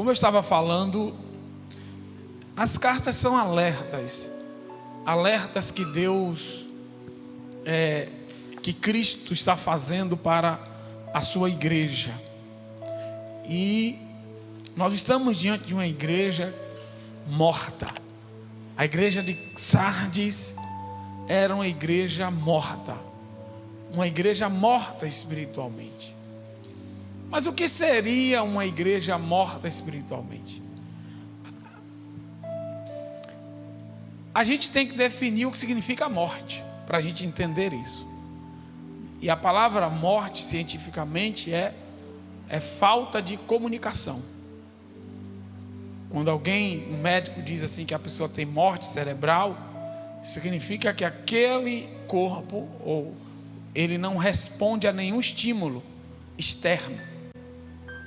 Como eu estava falando, as cartas são alertas que Deus, que Cristo está fazendo para a sua igreja. E nós estamos diante de uma igreja morta. A igreja de Sardes era uma igreja morta, uma igreja morta espiritualmente. Mas o que seria uma igreja morta espiritualmente? A gente tem que definir o que significa morte, para a gente entender isso. E a palavra morte, cientificamente, é falta de comunicação. Quando um médico diz assim que a pessoa tem morte cerebral, significa que aquele corpo, ele não responde a nenhum estímulo externo.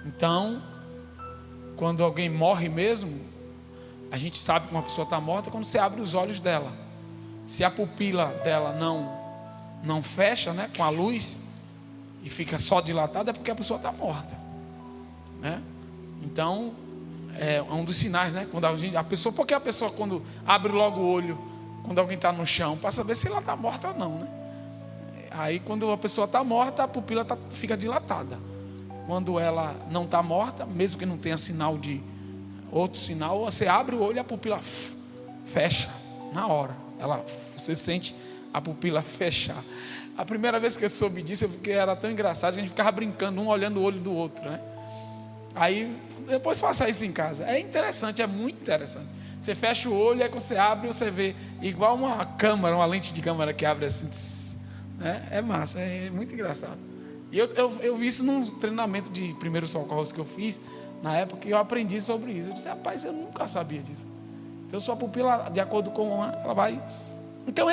Então, quando alguém morre mesmo, a gente sabe que uma pessoa está morta quando você abre os olhos dela. Se a pupila dela não fecha, né, com a luz, e fica só dilatada, é porque a pessoa está morta, né? Então, é um dos sinais, né? Quando porque a pessoa quando abre logo o olho, quando alguém está no chão, para saber se ela está morta ou não, né? Aí quando a pessoa está morta, a pupila fica dilatada. Quando ela não está morta, mesmo que não tenha sinal de outro sinal, você abre o olho e a pupila fecha na hora. Você sente a pupila fechar. A primeira vez que eu soube disso, era tão engraçado que a gente ficava brincando, um olhando o olho do outro, né? Aí depois faça isso em casa. É interessante, é muito interessante. Você fecha o olho, aí quando você abre, você vê igual uma lente de câmera que abre assim, né? É massa, é muito engraçado. E eu vi isso num treinamento de primeiros socorros que eu fiz na época, e eu aprendi sobre isso. Eu disse, rapaz, eu nunca sabia disso. Então sua pupila, de acordo com ela vai. Então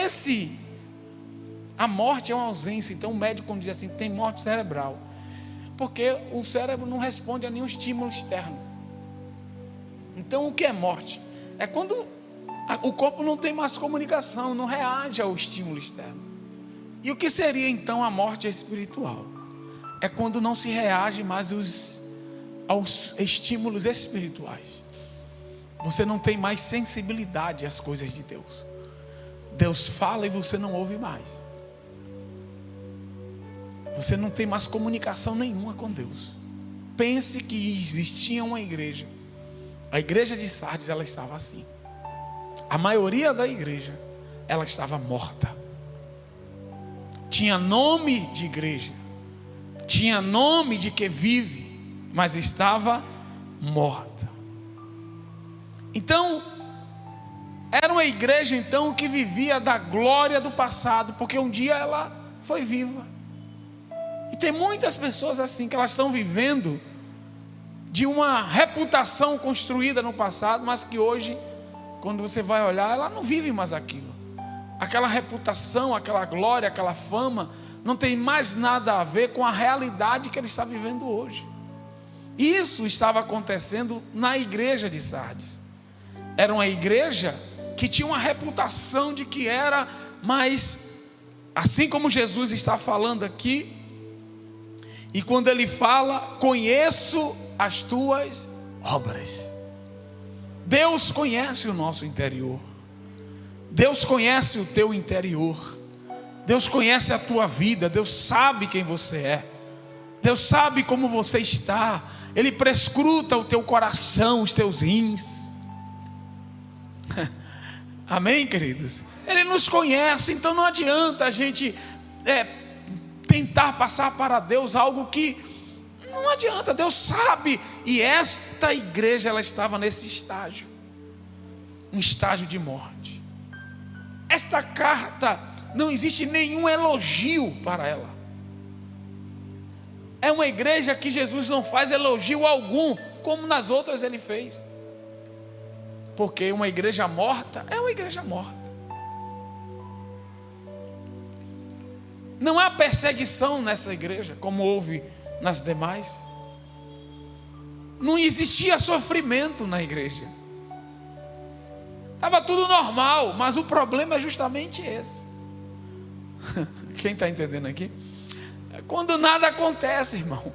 a morte é uma ausência. Então o médico, quando diz assim, tem morte cerebral, porque o cérebro não responde a nenhum estímulo externo. Então o que é morte? É quando o corpo não tem mais comunicação, não reage ao estímulo externo. E o que seria então a morte espiritual? É quando não se reage mais aos estímulos espirituais. Você não tem mais sensibilidade às coisas de Deus. Deus fala e você não ouve mais. Você não tem mais comunicação nenhuma com Deus. Pense que existia uma igreja. A igreja de Sardes, ela estava assim. A maioria da igreja, ela estava morta. Tinha nome de igreja, tinha nome de que vive, mas estava morta. Então, era uma igreja então que vivia da glória do passado, porque um dia ela foi viva. E tem muitas pessoas assim, que elas estão vivendo de uma reputação construída no passado, mas que hoje, quando você vai olhar, ela não vive mais aquilo. Aquela reputação, aquela glória, aquela fama, não tem mais nada a ver com a realidade que ele está vivendo hoje. Isso estava acontecendo na igreja de Sardes. Era uma igreja que tinha uma reputação de que era, mas assim como Jesus está falando aqui, e quando ele fala, conheço as tuas obras. Deus conhece o nosso interior. Deus conhece o teu interior. Deus conhece a tua vida. Deus sabe quem você é. Deus sabe como você está. Ele prescruta o teu coração, os teus rins. Amém, queridos? Ele nos conhece, então não adianta a gente tentar passar para Deus algo que não adianta. Deus sabe. E esta igreja, ela estava nesse estágio, um estágio de morte. Esta carta, não existe nenhum elogio para ela. É uma igreja que Jesus não faz elogio algum, como nas outras ele fez. Porque uma igreja morta é uma igreja morta. Não há perseguição nessa igreja, como houve nas demais. Não existia sofrimento na igreja. Estava tudo normal, mas o problema é justamente esse. Quem está entendendo aqui? É quando nada acontece, irmão.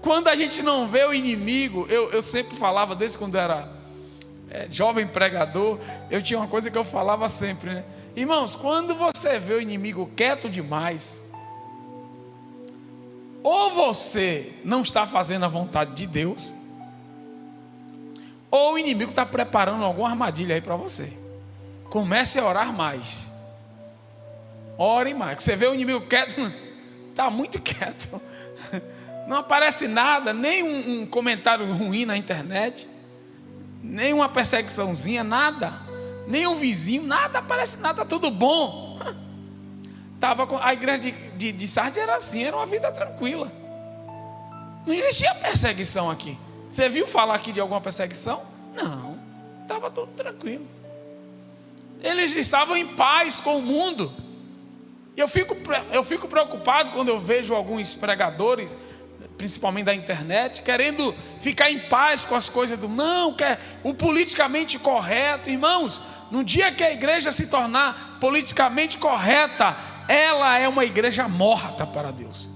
Quando a gente não vê o inimigo, eu sempre falava, desde quando era jovem pregador, eu tinha uma coisa que eu falava sempre, né? Irmãos, quando você vê o inimigo quieto demais, ou você não está fazendo a vontade de Deus, ou o inimigo está preparando alguma armadilha aí para você. Comece a orar mais. Ore mais. Você vê o inimigo quieto, está muito quieto. Não aparece nada, nem um comentário ruim na internet, nem uma perseguiçãozinha, nada. Nem um vizinho, nada aparece, nada, tudo bom. A igreja de Sardes era assim, era uma vida tranquila. Não existia perseguição aqui. Você viu falar aqui de alguma perseguição? Não, estava tudo tranquilo. Eles estavam em paz com o mundo. E eu fico preocupado quando eu vejo alguns pregadores, principalmente da internet, querendo ficar em paz com as coisas do não, quer o politicamente correto. Irmãos, no dia que a igreja se tornar politicamente correta, ela é uma igreja morta para Deus.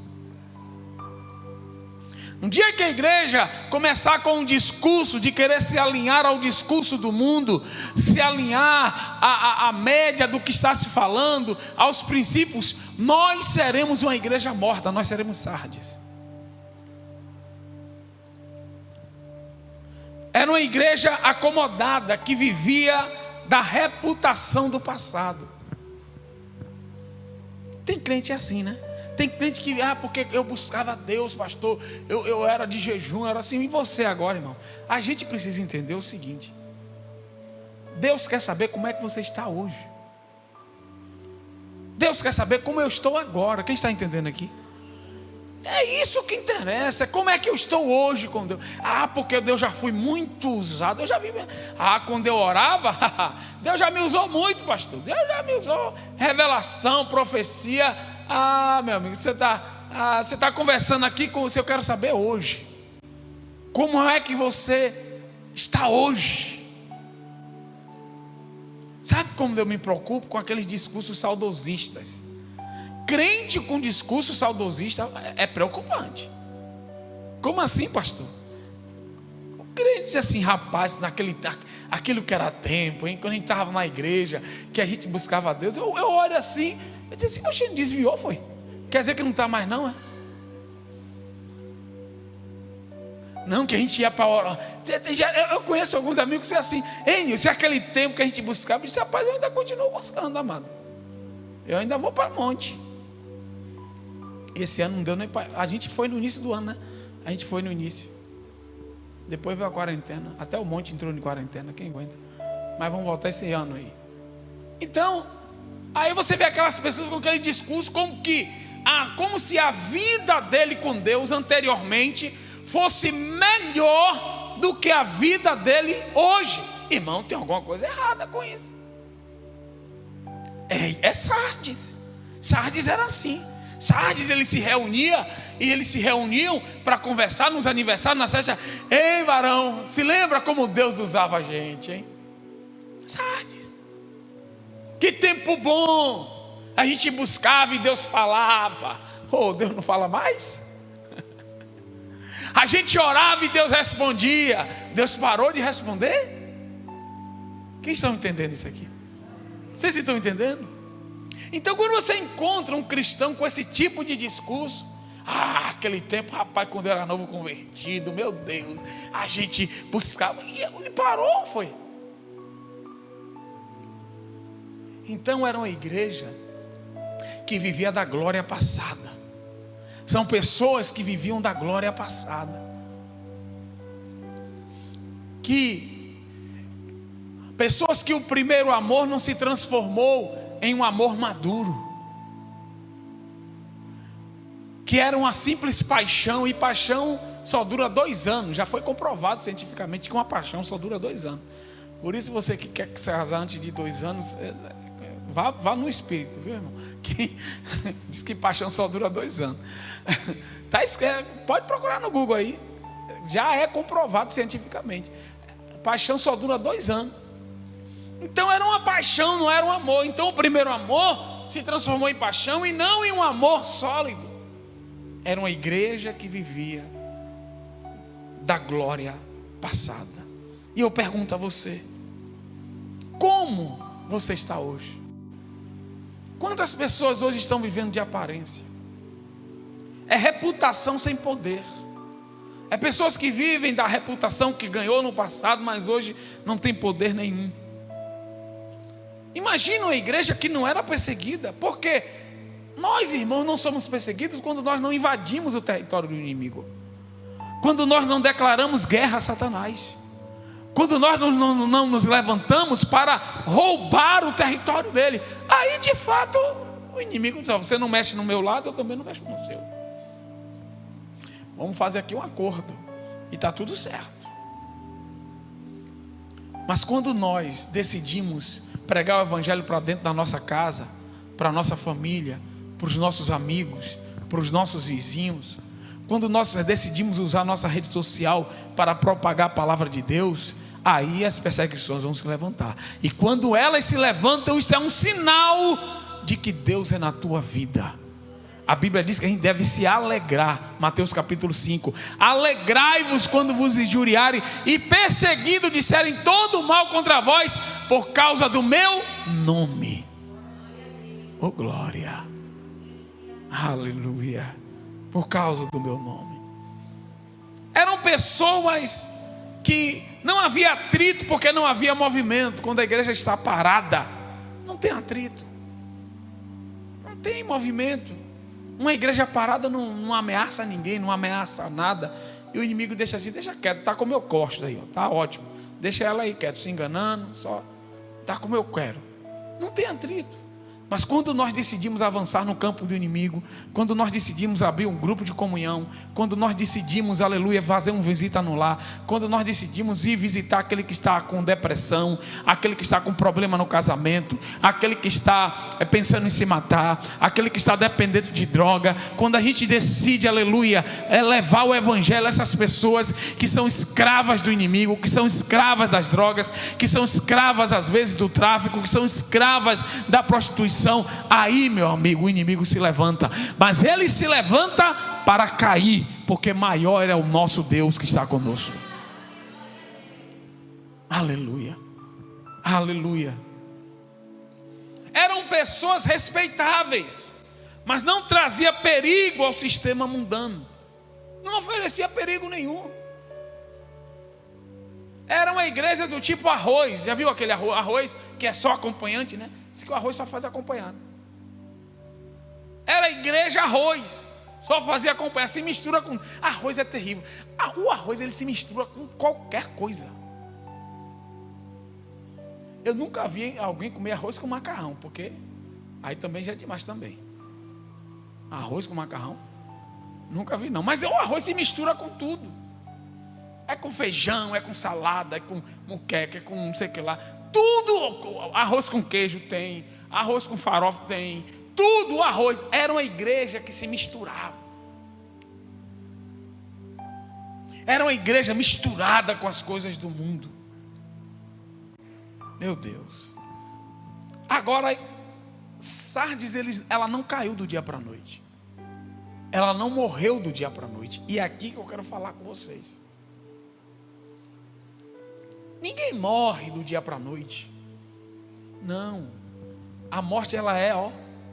No dia que a igreja começar com um discurso de querer se alinhar ao discurso do mundo, se alinhar à média do que está se falando, aos princípios, nós seremos uma igreja morta, nós seremos Sardes. Era uma igreja acomodada que vivia da reputação do passado. Tem crente assim, né? Tem crente que, porque eu buscava Deus, pastor, eu era de jejum, era assim. E você agora, irmão? A gente precisa entender o seguinte: Deus quer saber como é que você está hoje. Deus quer saber como eu estou agora. Quem está entendendo aqui? É isso que interessa, como é que eu estou hoje com Deus. Porque Deus já foi muito usado, eu já vi. Quando eu orava, Deus já me usou muito, pastor. Deus já me usou, revelação, profecia. Meu amigo, você está conversando aqui com você, eu quero saber hoje. Como é que você está hoje? Sabe como eu me preocupo com aqueles discursos saudosistas? Crente com discurso saudosista é preocupante. Como assim, pastor? O crente diz assim, rapaz, aquilo que era tempo, hein? Quando a gente estava na igreja, que a gente buscava a Deus, eu olho assim, eu disse assim, oxe, desviou, foi? Quer dizer que não está mais não, é? Não, que a gente ia para orar. Eu conheço alguns amigos que são assim, se aquele tempo que a gente buscava, eu disse, rapaz, eu ainda continuo buscando, amado. Eu ainda vou para o monte. Esse ano não deu nem para... A gente foi no início do ano, né? A gente foi no início. Depois veio a quarentena. Até o monte entrou em quarentena, quem aguenta? Mas vamos voltar esse ano aí. Então, aí você vê aquelas pessoas com aquele discurso como se a vida dele com Deus anteriormente fosse melhor do que a vida dele hoje. Irmão, tem alguma coisa errada com isso. É Sardes. Sardes era assim. Sardes, ele se reunia e eles se reuniam para conversar nos aniversários, na festa. Ei, varão, se lembra como Deus usava a gente, hein? Sardes. Que tempo bom. A gente buscava e Deus falava. Deus não fala mais? A gente orava e Deus respondia. Deus parou de responder? Quem estão entendendo isso aqui? Vocês estão entendendo? Então, quando você encontra um cristão com esse tipo de discurso, aquele tempo, rapaz, quando eu era novo convertido, meu Deus, a gente buscava e parou, foi. Então, era uma igreja que vivia da glória passada. São pessoas que viviam da glória passada. Pessoas que o primeiro amor não se transformou em um amor maduro, que era uma simples paixão, e paixão só dura 2 anos. Já foi comprovado cientificamente que uma paixão só dura 2 anos. Por isso, você que quer se casar antes de 2 anos, vá no espírito, viu, irmão? Que diz que paixão só dura 2 anos. Pode procurar no Google aí, já é comprovado cientificamente. Paixão só dura 2 anos. Então era uma paixão, não era um amor. Então o primeiro amor se transformou em paixão e não em um amor sólido. Era uma igreja que vivia da glória passada. E eu pergunto a você: como você está hoje? Quantas pessoas hoje estão vivendo de aparência? É reputação sem poder. É pessoas que vivem da reputação que ganhou no passado, mas hoje não tem poder nenhum. Imagina uma igreja que não era perseguida, porque nós, irmãos, não somos perseguidos quando nós não invadimos o território do inimigo, quando nós não declaramos guerra a Satanás, quando nós não nos levantamos para roubar o território dele. Aí de fato o inimigo diz: você não mexe no meu lado, eu também não mexo no seu. Vamos fazer aqui um acordo e está tudo certo. Mas quando nós decidimos pregar o evangelho para dentro da nossa casa, para a nossa família, para os nossos amigos, para os nossos vizinhos, quando nós decidimos usar a nossa rede social para propagar a palavra de Deus, aí as perseguições vão se levantar. E quando elas se levantam, isso é um sinal de que Deus é na tua vida. A Bíblia diz que a gente deve se alegrar. Mateus capítulo 5: alegrai-vos quando vos injuriarem e perseguindo disserem todo mal contra vós por causa do meu nome. Oh glória, aleluia. Por causa do meu nome. Eram pessoas que não havia atrito, porque não havia movimento. Quando a igreja está parada, não tem atrito, não tem movimento. Uma igreja parada não ameaça ninguém, não ameaça nada. E o inimigo deixa assim: deixa quieto, está como eu gosto aí, ó, tá ótimo, deixa ela aí quieto, se enganando, só está como eu quero. Não tem atrito. Mas quando nós decidimos avançar no campo do inimigo, quando nós decidimos abrir um grupo de comunhão, quando nós decidimos, aleluia, fazer uma visita no lar, quando nós decidimos ir visitar aquele que está com depressão, aquele que está com problema no casamento, aquele que está pensando em se matar, aquele que está dependendo de droga, quando a gente decide, aleluia, levar o evangelho a essas pessoas que são escravas do inimigo, que são escravas das drogas, que são escravas às vezes do tráfico, que são escravas da prostituição, aí, meu amigo, o inimigo se levanta. Mas ele se levanta para cair, porque maior é o nosso Deus que está conosco. Aleluia, aleluia. Eram pessoas respeitáveis, mas não trazia perigo ao sistema mundano, não oferecia perigo nenhum. Era uma igreja do tipo arroz. Já viu aquele arroz que é só acompanhante, né? Diz que o arroz só faz acompanhar. Era a igreja arroz, só fazia acompanhar. Se mistura com... Arroz é terrível. O arroz, ele se mistura com qualquer coisa. Eu nunca vi alguém comer arroz com macarrão, porque aí também já é demais também. Arroz com macarrão? Nunca vi não. Mas o arroz se mistura com tudo. É com feijão, é com salada, é com muqueca, é com não sei o que lá. Tudo, arroz com queijo tem, arroz com farofa tem, tudo arroz. Era uma igreja que se misturava. Era uma igreja misturada com as coisas do mundo. Meu Deus. Agora, Sardes, ela não caiu do dia para a noite. Ela não morreu do dia para a noite. E é aqui que eu quero falar com vocês. Ninguém morre do dia para a noite. Não. A morte, ela é,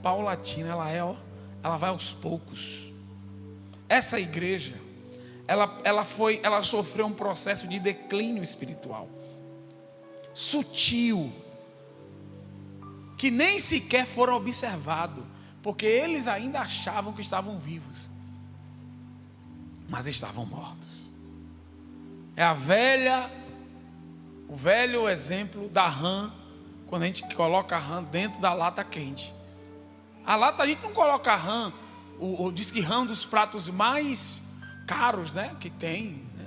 paulatina. Ela vai aos poucos. Essa igreja, ela sofreu um processo de declínio espiritual. Sutil. Que nem sequer foram observados. Porque eles ainda achavam que estavam vivos. Mas estavam mortos. É o velho exemplo da rã, quando a gente coloca a rã dentro da lata quente. A lata, a gente não coloca a rã, diz que rã é um dos pratos mais caros, né, que tem, né?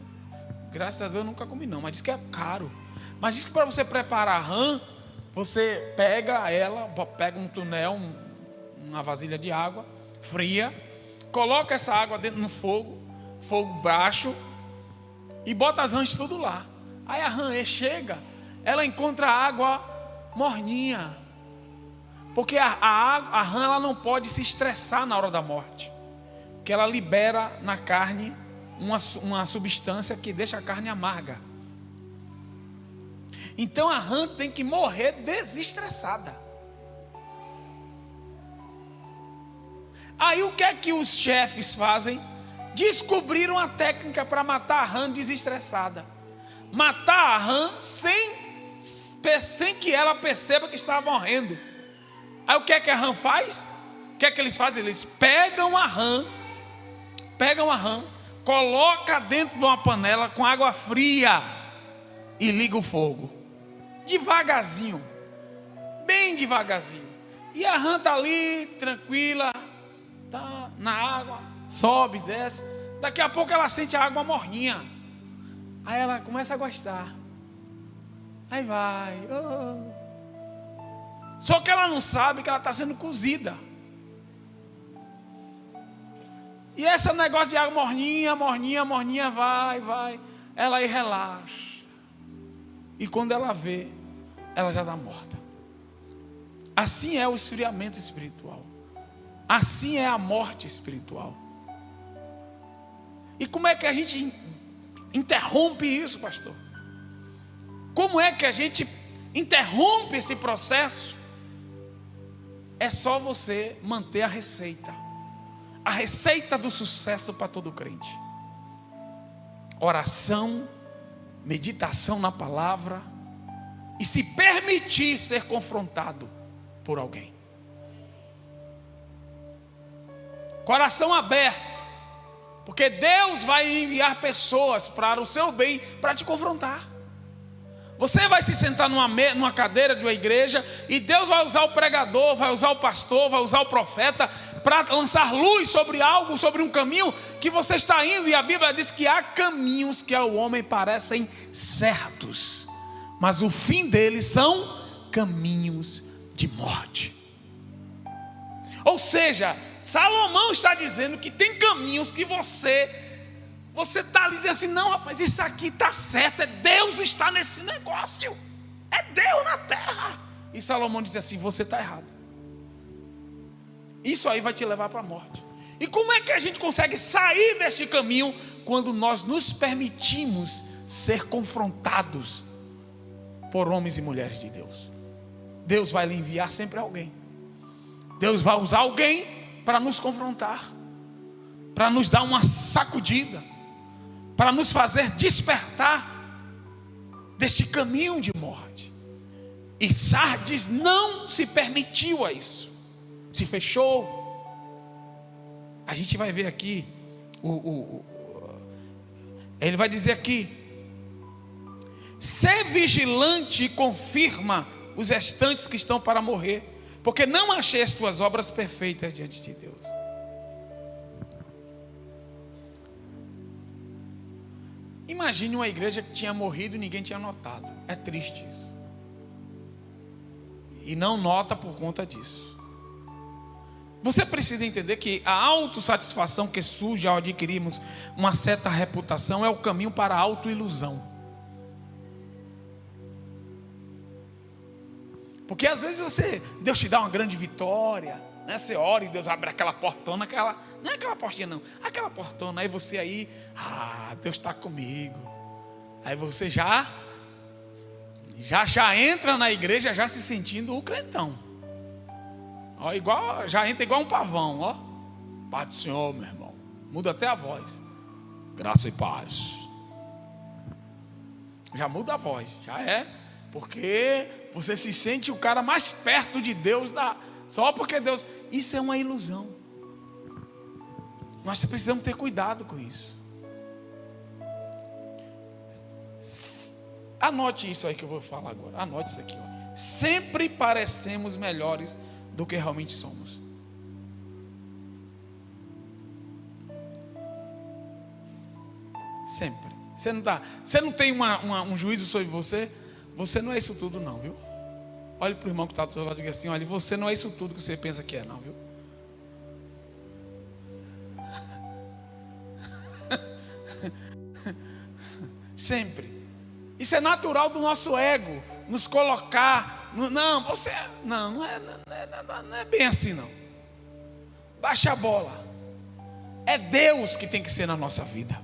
Graças a Deus eu nunca comi não, mas diz que é caro. Mas diz que para você preparar a rã, você pega um tonel, uma vasilha de água fria, coloca essa água dentro no fogo baixo, e bota as rãs tudo lá. Aí a rã chega, ela encontra a água morninha. Porque a rã, ela não pode se estressar na hora da morte. Que ela libera na carne uma substância que deixa a carne amarga. Então a rã tem que morrer desestressada. Aí o que é que os chefes fazem? Descobriram a técnica para matar a rã desestressada. Matar a rã sem que ela perceba que está morrendo. Aí o que é que a rã faz? O que é que eles fazem? Eles pegam a rã, coloca dentro de uma panela com água fria e liga o fogo. Devagarzinho, bem devagarzinho. E a rã está ali, tranquila, tá na água, sobe, desce. Daqui a pouco ela sente a água morninha. Aí ela começa a gostar. Aí vai. Oh. Só que ela não sabe que ela está sendo cozida. E esse negócio de água morninha, vai. Ela aí relaxa. E quando ela vê, ela já está morta. Assim é o esfriamento espiritual. Assim é a morte espiritual. E como é que a gente interrompe isso, pastor? Como é que a gente interrompe esse processo? É só você manter a receita do sucesso para todo crente: oração, meditação na palavra e se permitir ser confrontado por alguém. Coração aberto, porque Deus vai enviar pessoas para o seu bem, para te confrontar. Você vai se sentar numa cadeira de uma igreja e Deus vai usar o pregador, vai usar o pastor, vai usar o profeta para lançar luz sobre algo, sobre um caminho que você está indo. E a Bíblia diz que há caminhos que ao homem parecem certos, mas o fim deles são caminhos de morte. Ou seja, Salomão está dizendo que tem caminhos que você está dizendo assim: não, rapaz, isso aqui está certo, é Deus está nesse negócio, é Deus na terra. E Salomão diz assim: você está errado. Isso aí vai te levar para a morte. E como é que a gente consegue sair deste caminho? Quando nós nos permitimos ser confrontados por homens e mulheres de Deus. Deus vai lhe enviar sempre alguém. Deus vai usar alguém para nos confrontar, para nos dar uma sacudida, para nos fazer despertar deste caminho de morte. E Sardes não se permitiu a isso, se fechou. A gente vai ver aqui, ele vai dizer aqui: ser vigilante e confirma os restantes que estão para morrer, porque não achei as tuas obras perfeitas diante de Deus. Imagine uma igreja que tinha morrido e ninguém tinha notado. É triste isso. E não nota por conta disso. Você precisa entender que a autossatisfação que surge ao adquirirmos uma certa reputação é o caminho para a autoilusão. Porque às vezes Deus te dá uma grande vitória, né? Você ora e Deus abre aquela portona, não é aquela portinha não, aquela portona, aí você aí, Deus está comigo. Aí você já entra na igreja já se sentindo o crentão. Ó, já entra igual um pavão, ó. Paz do Senhor, meu irmão. Muda até a voz. Graça e paz. Já muda a voz, já é. Porque você se sente o cara mais perto de Deus, só porque Deus. Isso é uma ilusão. Nós precisamos ter cuidado com isso. Anote isso aí que eu vou falar agora. Anote isso aqui, ó. Sempre parecemos melhores do que realmente somos. Sempre. Você não tem um juízo sobre você. Você não é isso tudo não, viu? Olhe para o irmão que está do seu lado e diga assim: olha, você não é isso tudo que você pensa que é não, viu? Sempre. Isso é natural do nosso ego, nos colocar, não é bem assim não. Baixa a bola. É Deus que tem que ser na nossa vida.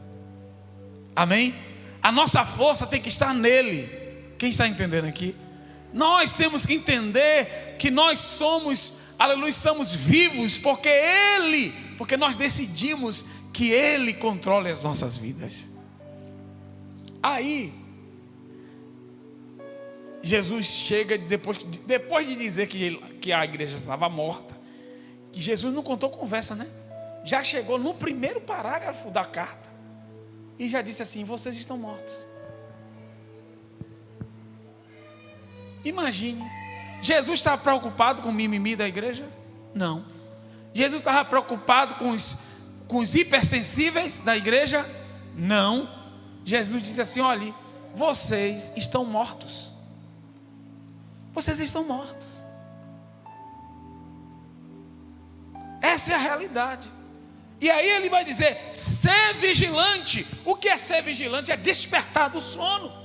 Amém? A nossa força tem que estar nele. Quem está entendendo aqui? Nós temos que entender que nós somos, aleluia, estamos vivos porque nós decidimos que Ele controle as nossas vidas. Aí Jesus chega, depois de dizer que a igreja estava morta, que Jesus não contou conversa, né? Já chegou no primeiro parágrafo da carta e já disse assim: vocês estão mortos. Imagine, Jesus estava preocupado com o mimimi da igreja? Não. Jesus estava preocupado com os hipersensíveis da igreja? Não. Jesus disse assim: olhe, vocês estão mortos. Vocês estão mortos. Essa é a realidade. E aí ele vai dizer: ser vigilante. O que é ser vigilante? É despertar do sono.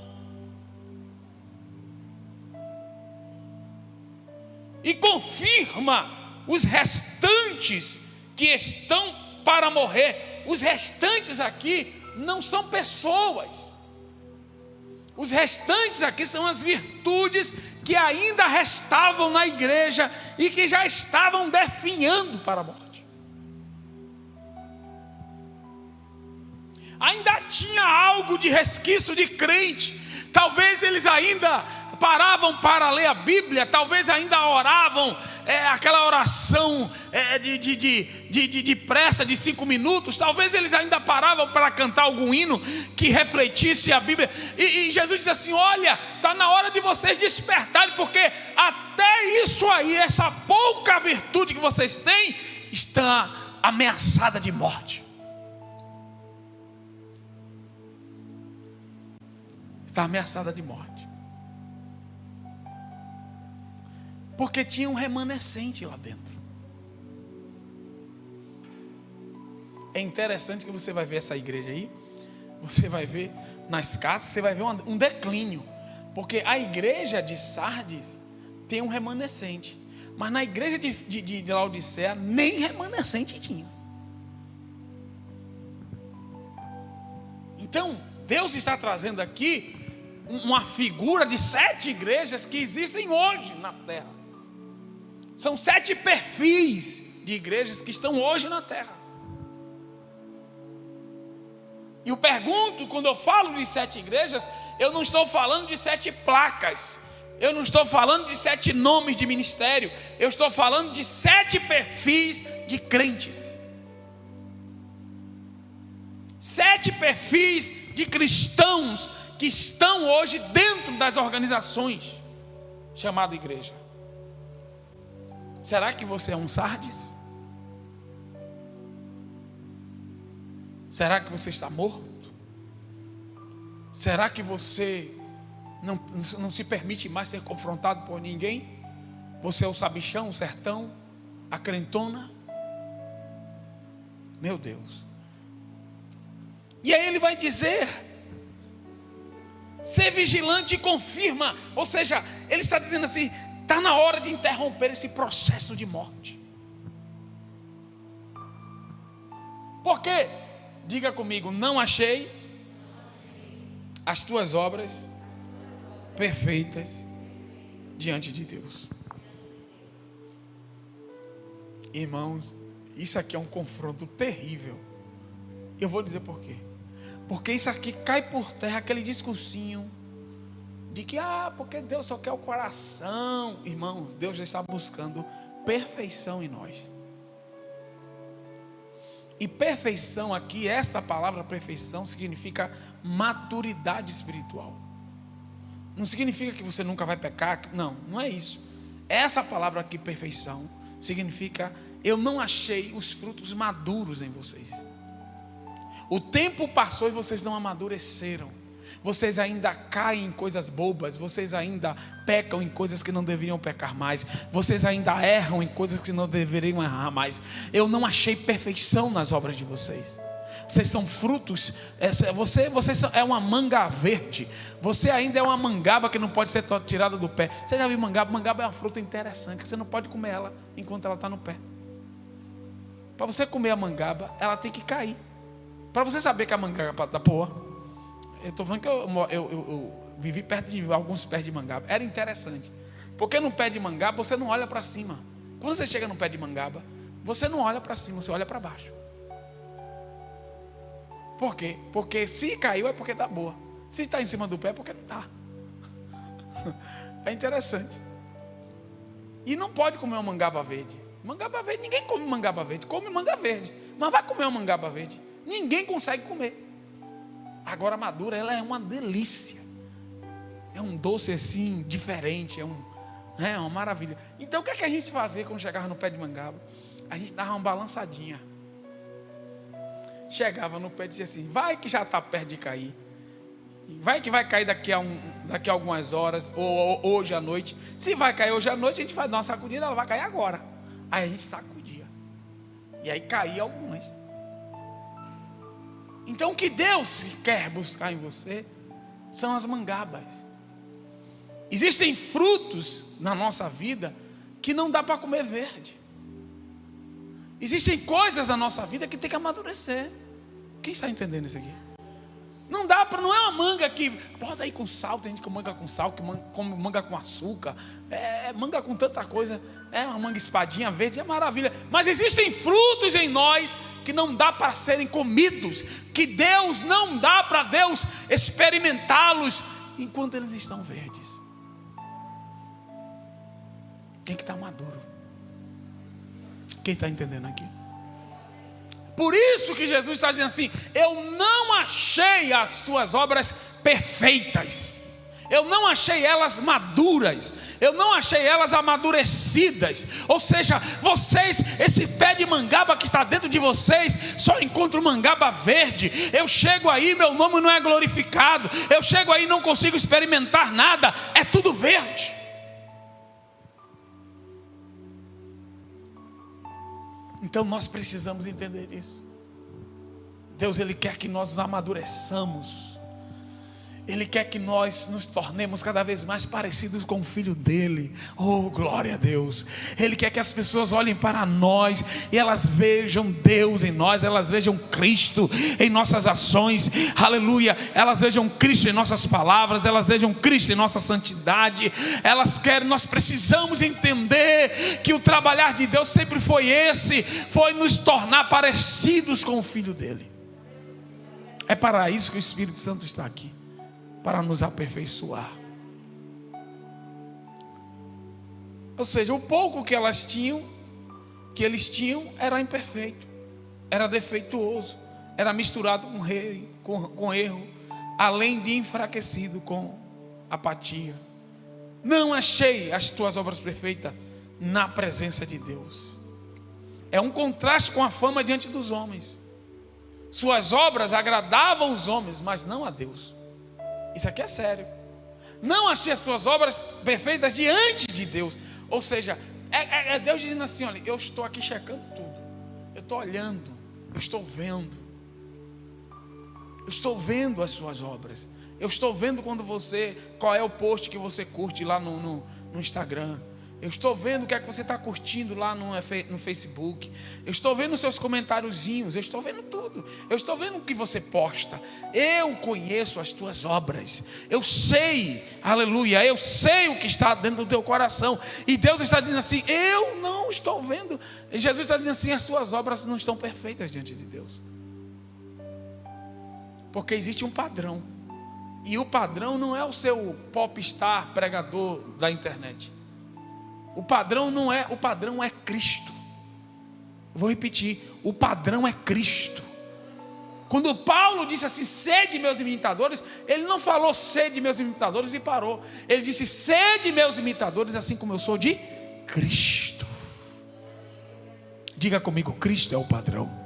E confirma os restantes que estão para morrer. Os restantes aqui não são pessoas. Os restantes aqui são as virtudes que ainda restavam na igreja e que já estavam definhando para a morte. Ainda tinha algo de resquício de crente. Talvez eles ainda paravam para ler a Bíblia, talvez ainda oravam aquela oração de pressa de 5 minutos, talvez eles ainda paravam para cantar algum hino que refletisse a Bíblia, e Jesus diz assim: olha, está na hora de vocês despertarem, porque até isso aí, essa pouca virtude que vocês têm, está ameaçada de morte. Está ameaçada de morte. Porque tinha um remanescente lá dentro. É interessante que você vai ver essa igreja aí. Você vai ver nas cartas, você vai ver um declínio. Porque a igreja de Sardes tem um remanescente. Mas na igreja de Laodiceia, nem remanescente tinha. Então, Deus está trazendo aqui uma figura de 7 igrejas que existem hoje na terra. São 7 perfis de igrejas que estão hoje na terra. E eu pergunto, quando eu falo de 7 igrejas, eu não estou falando de 7 placas, eu não estou falando de 7 nomes de ministério, eu estou falando de 7 perfis de crentes. 7 perfis de cristãos que estão hoje dentro das organizações chamada igreja. Será que você é um Sardes? Será que você está morto? Será que você não se permite mais ser confrontado por ninguém? Você é o sabichão, o sertão, a crentona? Meu Deus. E aí ele vai dizer: ser vigilante e confirma. Ou seja, ele está dizendo assim: está na hora de interromper esse processo de morte. Por quê? Diga comigo: não achei as tuas obras perfeitas diante de Deus. Irmãos, isso aqui é um confronto terrível. Eu vou dizer por quê. Porque isso aqui cai por terra aquele discursinho de que, porque Deus só quer o coração. Irmãos, Deus já está buscando perfeição em nós. E perfeição aqui, essa palavra perfeição significa maturidade espiritual. Não significa que você nunca vai pecar, não é isso. Essa palavra aqui, perfeição, significa: eu não achei os frutos maduros em vocês. O tempo passou e vocês não amadureceram. Vocês ainda caem em coisas bobas. Vocês ainda pecam em coisas que não deveriam pecar mais. Vocês ainda erram em coisas que não deveriam errar mais. Eu não achei perfeição nas obras de vocês. Vocês são frutos. Você é uma manga verde. Você ainda é uma mangaba que não pode ser tirada do pé. Você já viu mangaba? Mangaba é uma fruta interessante. Você não pode comer ela enquanto ela está no pé. Para você comer a mangaba, ela tem que cair. Para você saber que a mangaba está boa, Eu estou falando que eu vivi perto de alguns pés de mangaba. Era interessante. Porque no pé de mangaba você não olha para cima. Quando você chega no pé de mangaba, você não olha para cima, você olha para baixo. Por quê? Porque se caiu é porque está boa. Se está em cima do pé é porque não está. É interessante. E não pode comer uma mangaba verde. Mangaba verde, ninguém come mangaba verde. Come manga verde. Mas vai comer uma mangaba verde. Ninguém consegue comer. Agora madura, ela é uma delícia. É um doce assim, diferente. É uma maravilha. Então o que é que a gente fazia quando chegava no pé de mangaba? A gente dava uma balançadinha. Chegava no pé e dizia assim: vai que já está perto de cair. Vai que vai cair daqui a algumas horas, ou hoje à noite. Se vai cair hoje à noite, a gente vai dar uma sacudida, ela vai cair agora. Aí a gente sacudia. E aí caía algumas. Então o que Deus quer buscar em você são as mangabas. Existem frutos na nossa vida que não dá para comer verde. Existem coisas na nossa vida que tem que amadurecer. Quem está entendendo isso aqui? Não dá para, não é uma manga que bota aí com sal. Tem gente que manga com sal, que come manga com açúcar, manga com tanta coisa. É uma manga espadinha verde, é maravilha. Mas existem frutos em nós que não dá para serem comidos, que Deus não dá para Deus experimentá-los enquanto eles estão verdes. Tem que estar maduro. Quem está entendendo aqui? Por isso que Jesus está dizendo assim: eu não achei as tuas obras perfeitas, eu não achei elas maduras, eu não achei elas amadurecidas. Ou seja, vocês, esse pé de mangaba que está dentro de vocês, só encontra mangaba verde. Eu chego aí, meu nome não é glorificado. Eu chego aí, não consigo experimentar nada, é tudo verde. Então nós precisamos entender isso. Deus, Ele quer que nós nos amadureçamos. Ele quer que nós nos tornemos cada vez mais parecidos com o Filho dele. Oh, glória a Deus. Ele quer que as pessoas olhem para nós e elas vejam Deus em nós. Elas vejam Cristo em nossas ações. Aleluia. Elas vejam Cristo em nossas palavras. Elas vejam Cristo em nossa santidade. Nós precisamos entender que o trabalhar de Deus sempre foi esse. Foi nos tornar parecidos com o Filho dele. É para isso que o Espírito Santo está aqui, para nos aperfeiçoar. Ou seja, o pouco que eles tinham era imperfeito, era defeituoso, era misturado com erro, além de enfraquecido com apatia. Não achei as tuas obras perfeitas na presença de Deus. É um contraste com a fama diante dos homens. Suas obras agradavam os homens, mas não a Deus. Isso aqui é sério. Não achei as tuas obras perfeitas diante de Deus. Ou seja, é Deus dizendo assim: olha, eu estou aqui checando tudo. Eu estou olhando, eu estou vendo. Eu estou vendo as suas obras. Eu estou vendo qual é o post que você curte lá no Instagram. Eu estou vendo o que é que você está curtindo lá no Facebook. Eu estou vendo os seus comentáriozinhos. Eu estou vendo tudo. Eu estou vendo o que você posta. Eu conheço as tuas obras. Eu sei, aleluia, eu sei o que está dentro do teu coração. E Deus está dizendo assim: eu não estou vendo. E Jesus está dizendo assim: as suas obras não estão perfeitas diante de Deus. Porque existe um padrão. E o padrão não é o seu popstar pregador da internet. O padrão é Cristo. Vou repetir, o padrão é Cristo. Quando Paulo disse assim: sede meus imitadores, ele não falou sede meus imitadores e parou. Ele disse: sede meus imitadores, assim como eu sou de Cristo. Diga comigo: Cristo é o padrão.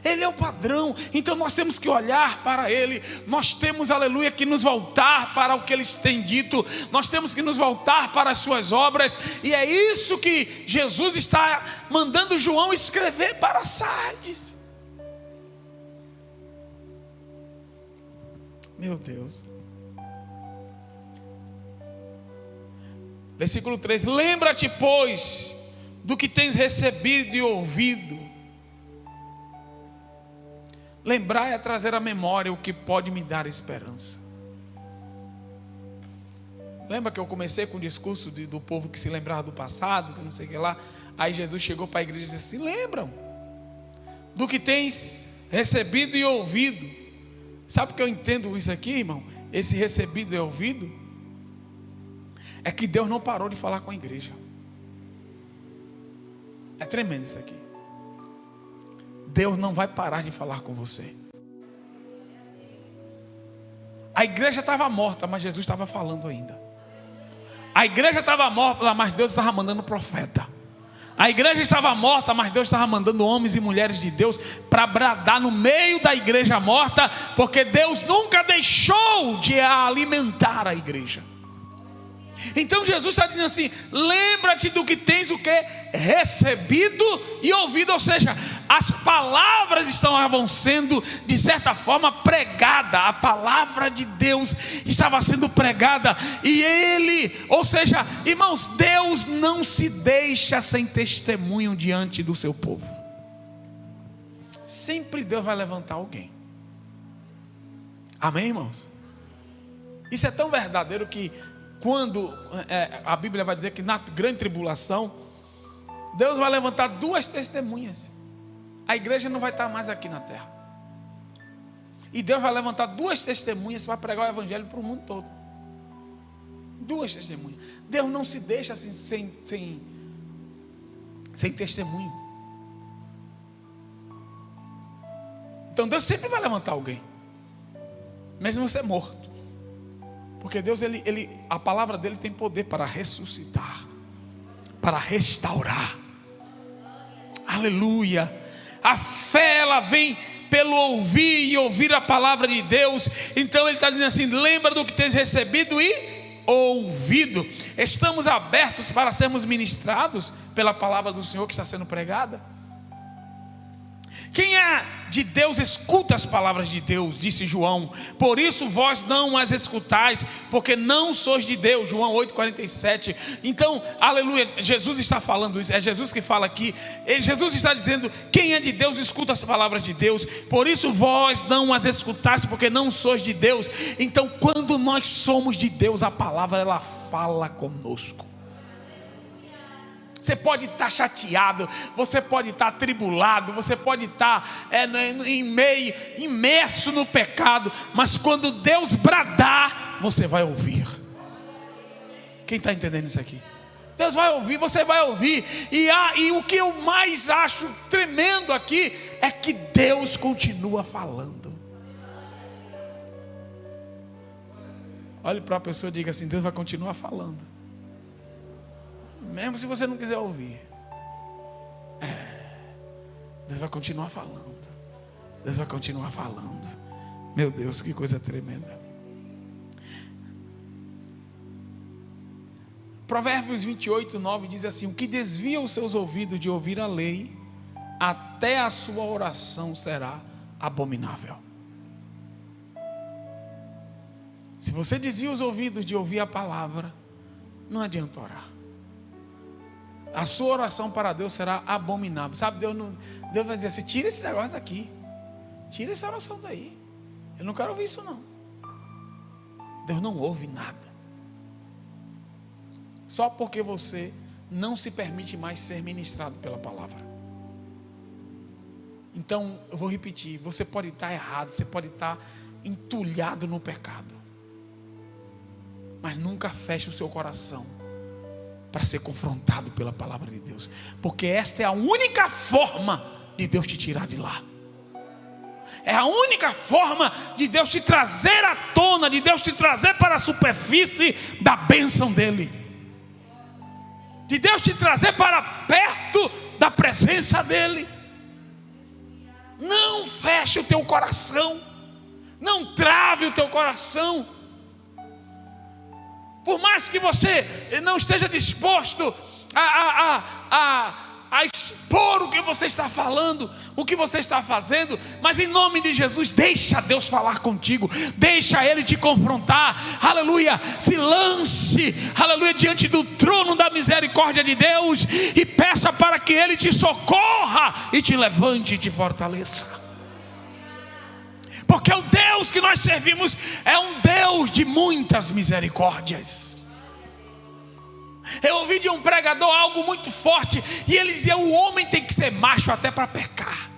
Ele é o padrão, então nós temos que olhar para Ele. Nós temos, aleluia, que nos voltar para o que Ele tem dito. Nós temos que nos voltar para as suas obras. E é isso que Jesus está mandando João escrever para Sardes. Meu Deus. Versículo 3: lembra-te, pois, do que tens recebido e ouvido. Lembrar é trazer à memória o que pode me dar esperança. Lembra que eu comecei com o discurso do povo que se lembrava do passado, que não sei o que lá. Aí Jesus chegou para a igreja e disse assim: lembram do que tens recebido e ouvido. Sabe o que eu entendo isso aqui, irmão? Esse recebido e ouvido é que Deus não parou de falar com a igreja. É tremendo isso aqui. Deus não vai parar de falar com você. A igreja estava morta, mas Jesus estava falando ainda. A igreja estava morta, mas Deus estava mandando profeta. A igreja estava morta, mas Deus estava mandando homens e mulheres de Deus para bradar no meio da igreja morta, porque Deus nunca deixou de alimentar a igreja. Então Jesus está dizendo assim: lembra-te do que tens o que? Recebido e ouvido. Ou seja, as palavras estavam sendo de certa forma pregada. A palavra de Deus estava sendo pregada. E ele, ou seja, irmãos, Deus não se deixa sem testemunho diante do seu povo. Sempre Deus vai levantar alguém. Amém, irmãos? Isso é tão verdadeiro que quando a Bíblia vai dizer que na grande tribulação Deus vai levantar duas testemunhas. A igreja não vai estar mais aqui na terra. E Deus vai levantar duas testemunhas para pregar o evangelho para o mundo todo. Duas testemunhas. Deus não se deixa assim, sem testemunho. Então Deus sempre vai levantar alguém, mesmo você morto. Porque Deus, a palavra dele tem poder para ressuscitar, para restaurar. Aleluia. A fé, ela vem pelo ouvir e ouvir a palavra de Deus. Então ele está dizendo assim: lembra do que tens recebido e ouvido. Estamos abertos para sermos ministrados pela palavra do Senhor que está sendo pregada. Quem é de Deus escuta as palavras de Deus, disse João. Por isso vós não as escutais, porque não sois de Deus. João 8,47. Então, aleluia, Jesus está falando isso. É Jesus que fala aqui. Jesus está dizendo: quem é de Deus escuta as palavras de Deus. Por isso vós não as escutais, porque não sois de Deus. Então, quando nós somos de Deus, a palavra ela fala conosco. Você pode estar chateado, você pode estar atribulado, você pode estar imerso no pecado, mas quando Deus bradar, você vai ouvir. Quem está entendendo isso aqui? Deus vai ouvir, você vai ouvir. E o que eu mais acho tremendo aqui é que Deus continua falando. Olhe para a pessoa e diga assim: Deus vai continuar falando, mesmo se você não quiser ouvir. Deus vai continuar falando. Deus vai continuar falando. Meu Deus, que coisa tremenda. Provérbios 28:9 diz assim: o que desvia os seus ouvidos de ouvir a lei, até a sua oração será abominável. Se você desvia os ouvidos de ouvir a palavra, não adianta orar. A sua oração para Deus será abominável. Sabe, Deus vai dizer assim: tira esse negócio daqui, tira essa oração daí, eu não quero ouvir isso não. Deus não ouve nada, só porque você não se permite mais ser ministrado pela palavra. Então eu vou repetir: você pode estar errado, você pode estar entulhado no pecado, mas nunca feche o seu coração para ser confrontado pela palavra de Deus, porque esta é a única forma de Deus te tirar de lá. É a única forma de Deus te trazer à tona, de Deus te trazer para a superfície da bênção dele, de Deus te trazer para perto da presença dele. Não feche o teu coração, não trave o teu coração. Por mais que você não esteja disposto a expor o que você está falando, o que você está fazendo, mas em nome de Jesus, deixa Deus falar contigo, deixa Ele te confrontar, aleluia, se lance, aleluia, diante do trono da misericórdia de Deus e peça para que Ele te socorra e te levante e te fortaleça. porque o Deus que nós servimos é um Deus de muitas misericórdias. Eu ouvi de um pregador algo muito forte, e ele dizia: o homem tem que ser macho até para pecar.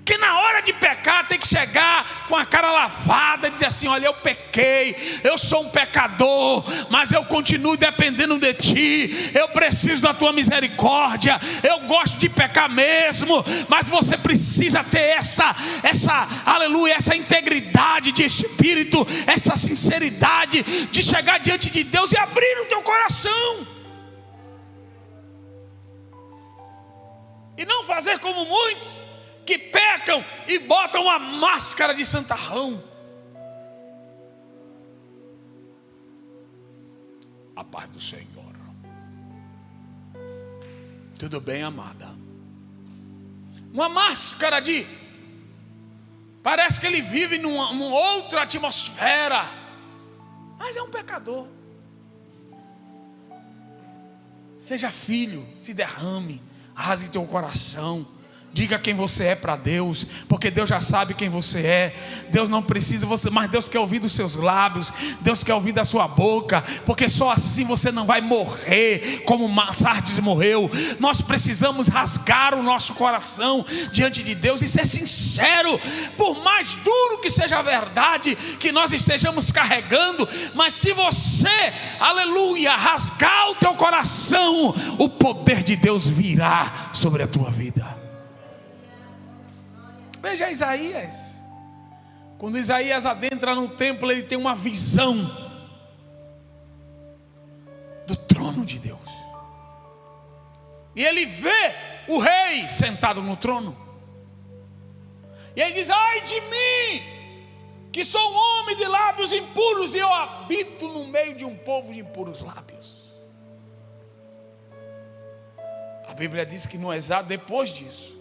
Que na hora de pecar tem que chegar com a cara lavada, dizer assim: olha, eu pequei, eu sou um pecador, mas eu continuo dependendo de ti, eu preciso da tua misericórdia, eu gosto de pecar mesmo, mas você precisa ter aleluia, essa integridade de espírito, essa sinceridade de chegar diante de Deus e abrir o teu coração. E não fazer como muitos que pecam e botam uma máscara de santarrão. A paz do Senhor. Tudo bem, amada? Uma máscara de... parece que ele vive numa outra atmosfera, mas é um pecador. Seja filho, se derrame, rasgue teu coração. Diga quem você é para Deus, porque Deus já sabe quem você é. Deus não precisa você, mas Deus quer ouvir dos seus lábios, Deus quer ouvir da sua boca, porque só assim você não vai morrer como Sardes morreu. Nós precisamos rasgar o nosso coração diante de Deus e ser sincero, por mais duro que seja a verdade que nós estejamos carregando. Mas se você, aleluia, rasgar o teu coração, o poder de Deus virá sobre a tua vida. Veja Isaías. Quando Isaías adentra no templo, ele tem uma visão do trono de Deus. E ele vê o rei sentado no trono. E ele diz: ai de mim, que sou um homem de lábios impuros, e eu habito no meio de um povo de impuros lábios. A Bíblia diz que no exato depois disso,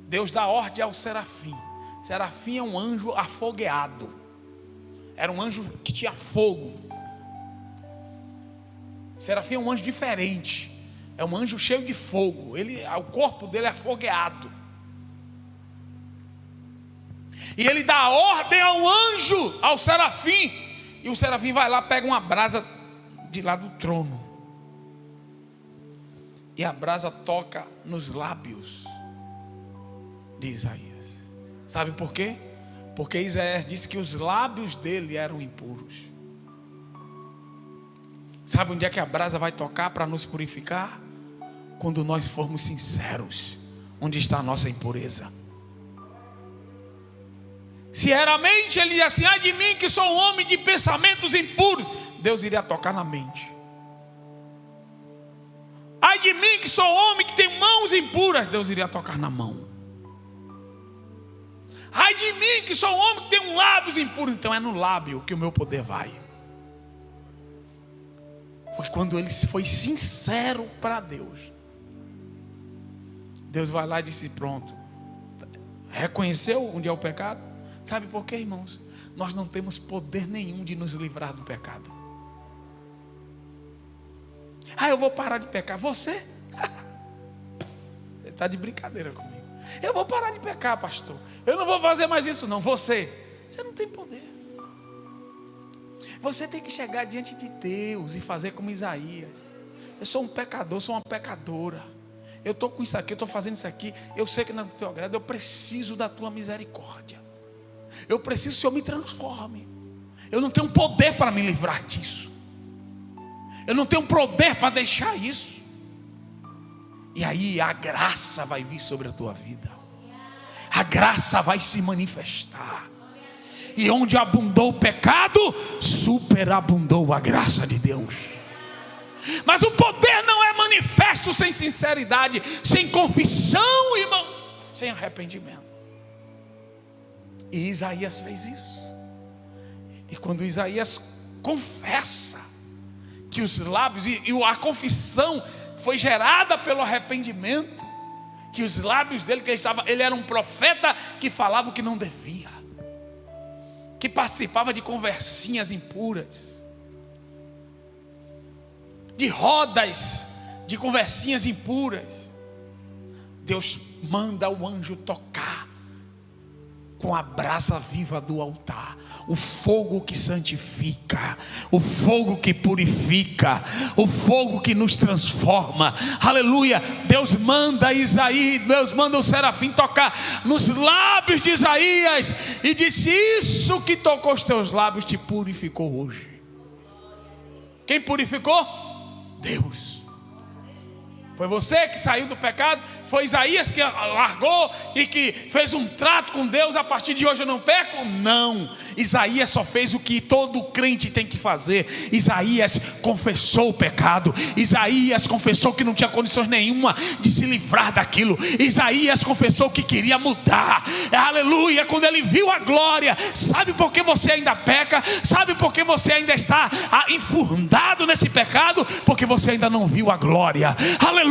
Deus dá ordem ao serafim. Serafim é um anjo afogueado. Era um anjo que tinha fogo. Serafim é um anjo diferente. É um anjo cheio de fogo. O corpo dele é afogueado. E ele dá ordem ao anjo, ao serafim. E o serafim vai lá, pega uma brasa de lá do trono. E a brasa toca nos lábios de Isaías. Sabe por quê? Porque Isaías disse que os lábios dele eram impuros. Sabe onde é que a brasa vai tocar para nos purificar? Quando nós formos sinceros. Onde está a nossa impureza? Se era a mente, ele dizia assim: ai de mim que sou um homem de pensamentos impuros. Deus iria tocar na mente. Ai de mim que sou homem que tem mãos impuras. Deus iria tocar na mão. Ai de mim que sou um homem que tem um lábios impuros. Então é no lábio que o meu poder vai. Foi quando ele foi sincero para Deus. Deus vai lá e disse: pronto. Reconheceu onde é o pecado? Sabe por quê, irmãos? Nós não temos poder nenhum de nos livrar do pecado. Eu vou parar de pecar. Você? Você está de brincadeira comigo. Eu vou parar de pecar, pastor. Eu não vou fazer mais isso não. Você não tem poder. Você tem que chegar diante de Deus e fazer como Isaías. Eu sou um pecador, sou uma pecadora. Eu estou com isso aqui, eu estou fazendo isso aqui. Eu sei que não é do teu agrado. Eu preciso da tua misericórdia. Eu preciso que o Senhor me transforme. Eu não tenho poder para me livrar disso. Eu não tenho poder para deixar isso. E aí a graça vai vir sobre a tua vida. A graça vai se manifestar. E onde abundou o pecado, superabundou a graça de Deus. Mas o poder não é manifesto sem sinceridade, sem confissão, irmão, sem arrependimento. E Isaías fez isso. E quando Isaías confessa que os lábios, e a confissão foi gerada pelo arrependimento, que os lábios dele, ele era um profeta que falava o que não devia, que participava de conversinhas impuras, de rodas de conversinhas impuras. Deus manda o anjo tocar com a brasa viva do altar, o fogo que santifica, o fogo que purifica, o fogo que nos transforma. Aleluia. Deus manda Isaías, Deus manda o serafim tocar nos lábios de Isaías e disse: isso que tocou os teus lábios te purificou hoje. Quem purificou? Deus. Foi você que saiu do pecado? Foi Isaías que largou e que fez um trato com Deus: a partir de hoje eu não peco? Não. Isaías só fez o que todo crente tem que fazer. Isaías confessou o pecado. Isaías confessou que não tinha condições nenhuma de se livrar daquilo. Isaías confessou que queria mudar. Aleluia. Quando ele viu a glória, sabe por que você ainda peca? Sabe por que você ainda está enfundado nesse pecado? Porque você ainda não viu a glória. Aleluia.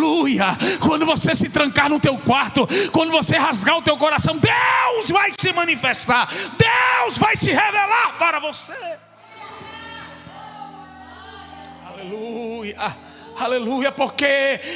Quando você se trancar no teu quarto, quando você rasgar o teu coração, Deus vai se manifestar, Deus vai se revelar para você. Aleluia. Aleluia, porque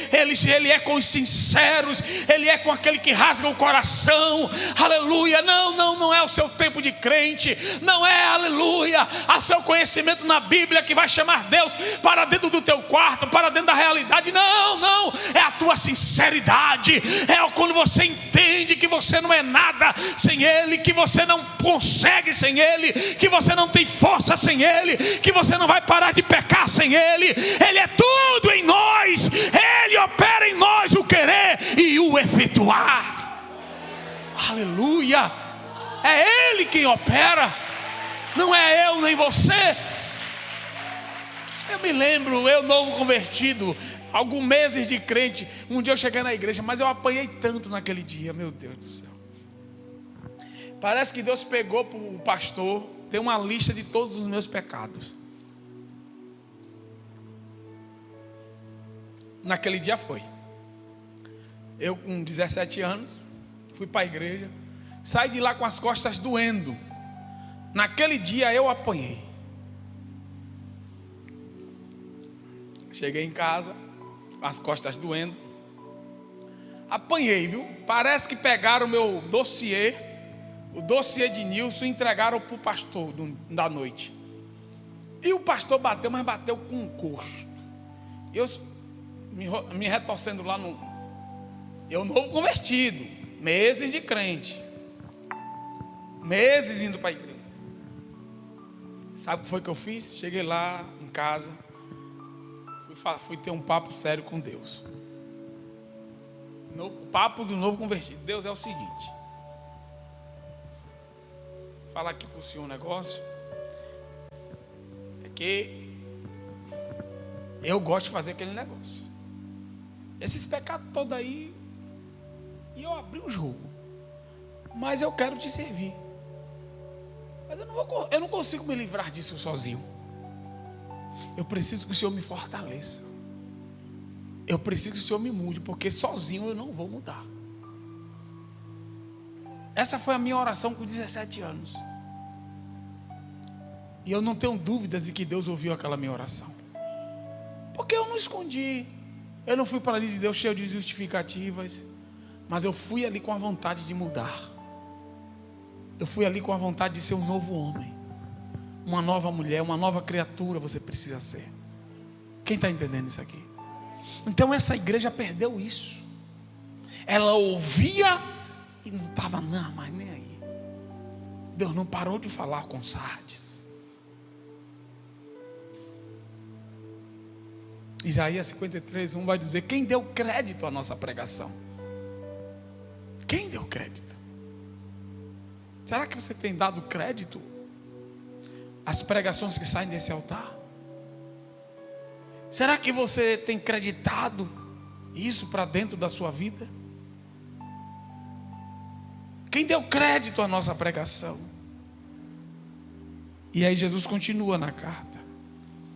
Ele é com os sinceros, Ele é com aquele que rasga o coração. Aleluia. Não é o seu tempo de crente, não é, aleluia, a seu conhecimento na Bíblia que vai chamar Deus para dentro do teu quarto, para dentro da realidade. Não, é a tua sinceridade. É quando você entende que você não é nada sem Ele, que você não consegue sem Ele, que você não tem força sem Ele, que você não vai parar de pecar sem Ele. Ele é tudo em nós, Ele opera em nós o querer e o efetuar. Aleluia. É Ele quem opera, não é eu nem você. Eu me lembro, eu novo convertido, alguns meses de crente, um dia eu cheguei na igreja, mas eu apanhei tanto naquele dia, meu Deus do céu. Parece que Deus pegou para o pastor, tem uma lista de todos os meus pecados. Naquele dia foi. Eu com 17 anos, fui para a igreja, saí de lá com as costas doendo. Naquele dia eu apanhei. Cheguei em casa, com as costas doendo. Apanhei, viu? Parece que pegaram o meu dossiê, o dossiê de Nilson, e entregaram para o pastor da noite. E o pastor bateu, mas bateu com um coxo. Eu me retorcendo lá no... Eu novo convertido, meses de crente, meses indo para a igreja. Sabe o que foi que eu fiz? Cheguei lá em casa, fui ter um papo sério com Deus. No papo do novo convertido. Deus, é o seguinte, vou falar aqui para o senhor um negócio. É que eu gosto de fazer aquele negócio, esses pecados todos aí, e eu abri o jogo, mas eu quero te servir. Mas eu não consigo me livrar disso sozinho. Eu preciso que o Senhor me fortaleça. Eu preciso que o Senhor me mude, porque sozinho eu não vou mudar. Essa foi a minha oração com 17 anos. E eu não tenho dúvidas de que Deus ouviu aquela minha oração, porque eu não escondi. Eu não fui para ali de Deus cheio de justificativas, mas eu fui ali com a vontade de mudar. Eu fui ali com a vontade de ser um novo homem, uma nova mulher, uma nova criatura. Você precisa ser. Quem está entendendo isso aqui? Então essa igreja perdeu isso. Ela ouvia e não estava mais nem aí. Deus não parou de falar com Sardes. Isaías 53:1 vai dizer: quem deu crédito à nossa pregação? Quem deu crédito? Será que você tem dado crédito às pregações que saem desse altar? Será que você tem creditado isso para dentro da sua vida? Quem deu crédito à nossa pregação? E aí Jesus continua na carta: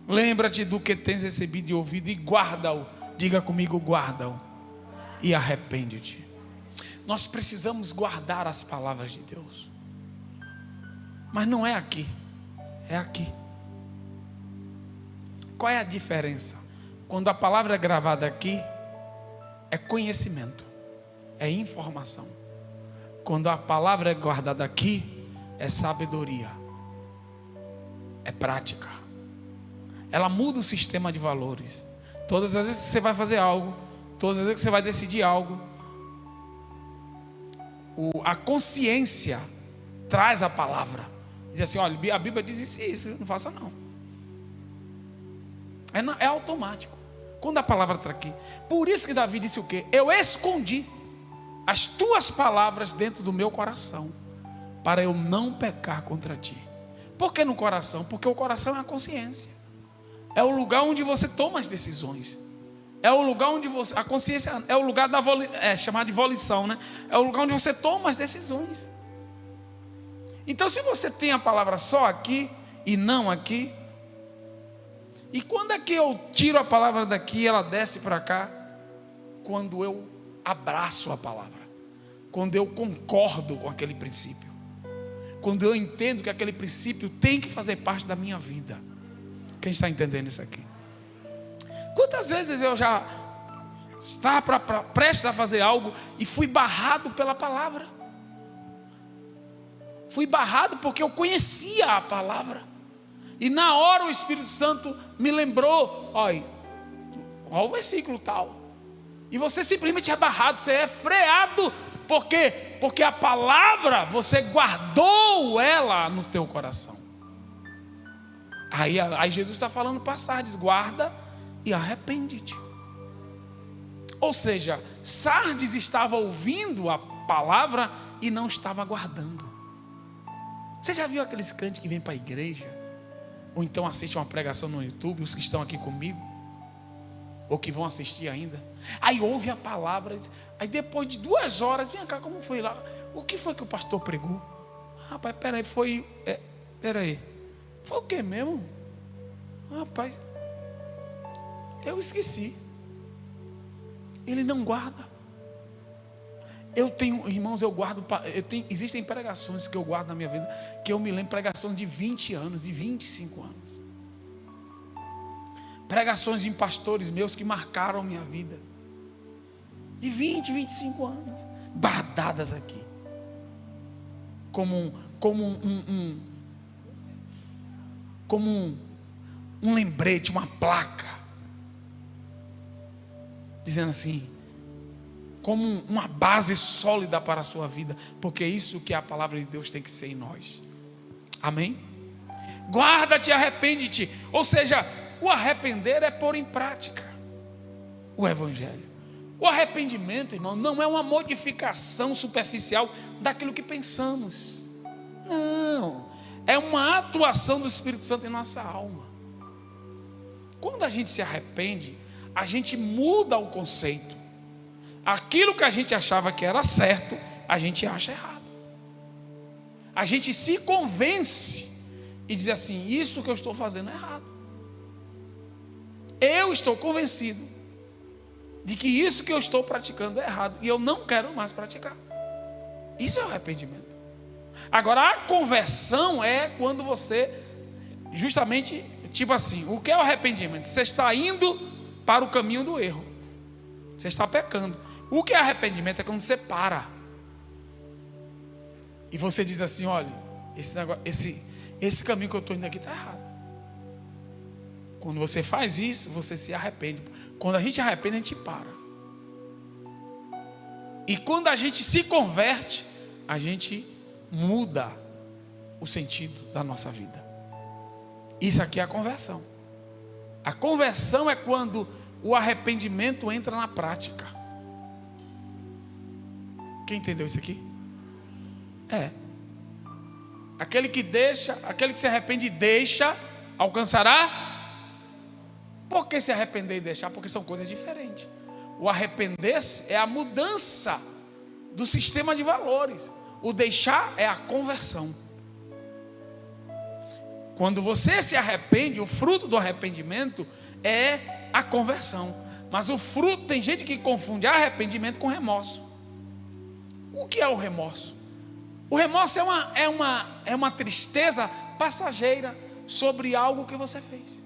lembra-te do que tens recebido e ouvido e guarda-o. Diga comigo: guarda-o e arrepende-te. Nós precisamos guardar as palavras de Deus. Mas não é aqui, é aqui. Qual é a diferença? Quando a palavra é gravada aqui, é conhecimento, é informação. quando a palavra é guardada aqui, é sabedoria, é prática. Ela muda o sistema de valores. Todas as vezes que você vai fazer algo, todas as vezes que você vai decidir algo, a consciência traz a palavra. Diz assim: olha, a Bíblia diz isso, não faça não. É automático. Quando a palavra está aqui. Por isso que Davi disse o quê? Eu escondi as tuas palavras dentro do meu coração, para eu não pecar contra ti. Por que no coração? Porque o coração é a consciência. É o lugar onde você toma as decisões. É o lugar onde você... A consciência é o lugar da chamado de volição, né? É o lugar onde você toma as decisões. Então, se você tem a palavra só aqui e não aqui, e quando é que eu tiro a palavra daqui e ela desce para cá? Quando eu abraço a palavra, quando eu concordo com aquele princípio, quando eu entendo que aquele princípio tem que fazer parte da minha vida. Quem está entendendo isso aqui? Quantas vezes eu já estava prestes a fazer algo e fui barrado pela palavra? Fui barrado porque eu conhecia a palavra. E na hora o Espírito Santo me lembrou: olha o versículo tal. E você simplesmente é barrado, você é freado. Por quê? Porque a palavra, você guardou ela no teu coração. Aí Jesus está falando para Sardes: guarda e arrepende-te. Ou seja, Sardes estava ouvindo a palavra e não estava guardando. Você já viu aqueles crentes que vêm para a igreja, ou então assistem uma pregação no YouTube, os que estão aqui comigo, ou que vão assistir ainda, aí ouve a palavra, aí depois de 2 horas, vem cá, como foi lá? O que foi que o pastor pregou? Rapaz, peraí, foi o que mesmo? Rapaz, eu esqueci. Ele não guarda. Eu tenho, irmãos, existem pregações que eu guardo na minha vida, que eu me lembro, pregações de 20 anos, de 25 anos. Pregações de pastores meus que marcaram minha vida, de 20, 25 anos, guardadas aqui, como um lembrete, uma placa, dizendo assim, como uma base sólida para a sua vida, porque é isso que a palavra de Deus tem que ser em nós. Amém? Guarda-te e arrepende-te. Ou seja, o arrepender é pôr em prática o Evangelho. O arrependimento, irmão, não é uma modificação superficial daquilo que pensamos. Não, é uma atuação do Espírito Santo em nossa alma. Quando a gente se arrepende, a gente muda o conceito. Aquilo que a gente achava que era certo, a gente acha errado. A gente se convence e diz assim: isso que eu estou fazendo é errado. Eu estou convencido de que isso que eu estou praticando é errado e eu não quero mais praticar. Isso é o arrependimento. Agora, a conversão é quando você, justamente, tipo assim, o que é o arrependimento? Você está indo para o caminho do erro. Você está pecando. O que é arrependimento? É quando você para e você diz assim: olha, esse caminho que eu estou indo aqui está errado. Quando você faz isso, você se arrepende. Quando a gente arrepende, a gente para. E quando a gente se converte, a gente muda o sentido da nossa vida. Isso aqui é a conversão. A conversão é quando o arrependimento entra na prática. Quem entendeu isso aqui? Aquele que se arrepende e deixa, alcançará. Por que se arrepender e deixar? Porque são coisas diferentes. O arrepender-se é a mudança do sistema de valores. O deixar é a conversão. Quando você se arrepende, o fruto do arrependimento é a conversão. Mas o fruto, tem gente que confunde arrependimento com remorso. O que é o remorso? O remorso é uma tristeza passageira sobre algo que você fez.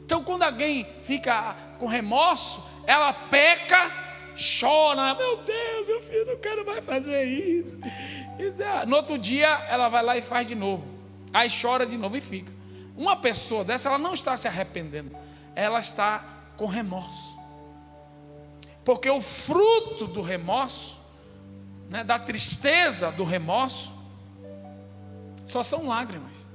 Então, quando alguém fica com remorso, ela peca chora, meu Deus, meu filho não quero mais fazer isso. No outro dia ela vai lá e faz de novo, aí chora de novo e fica. Uma pessoa dessa, ela não está se arrependendo, ela está com remorso, porque o fruto do remorso, né, da tristeza do remorso, só são lágrimas.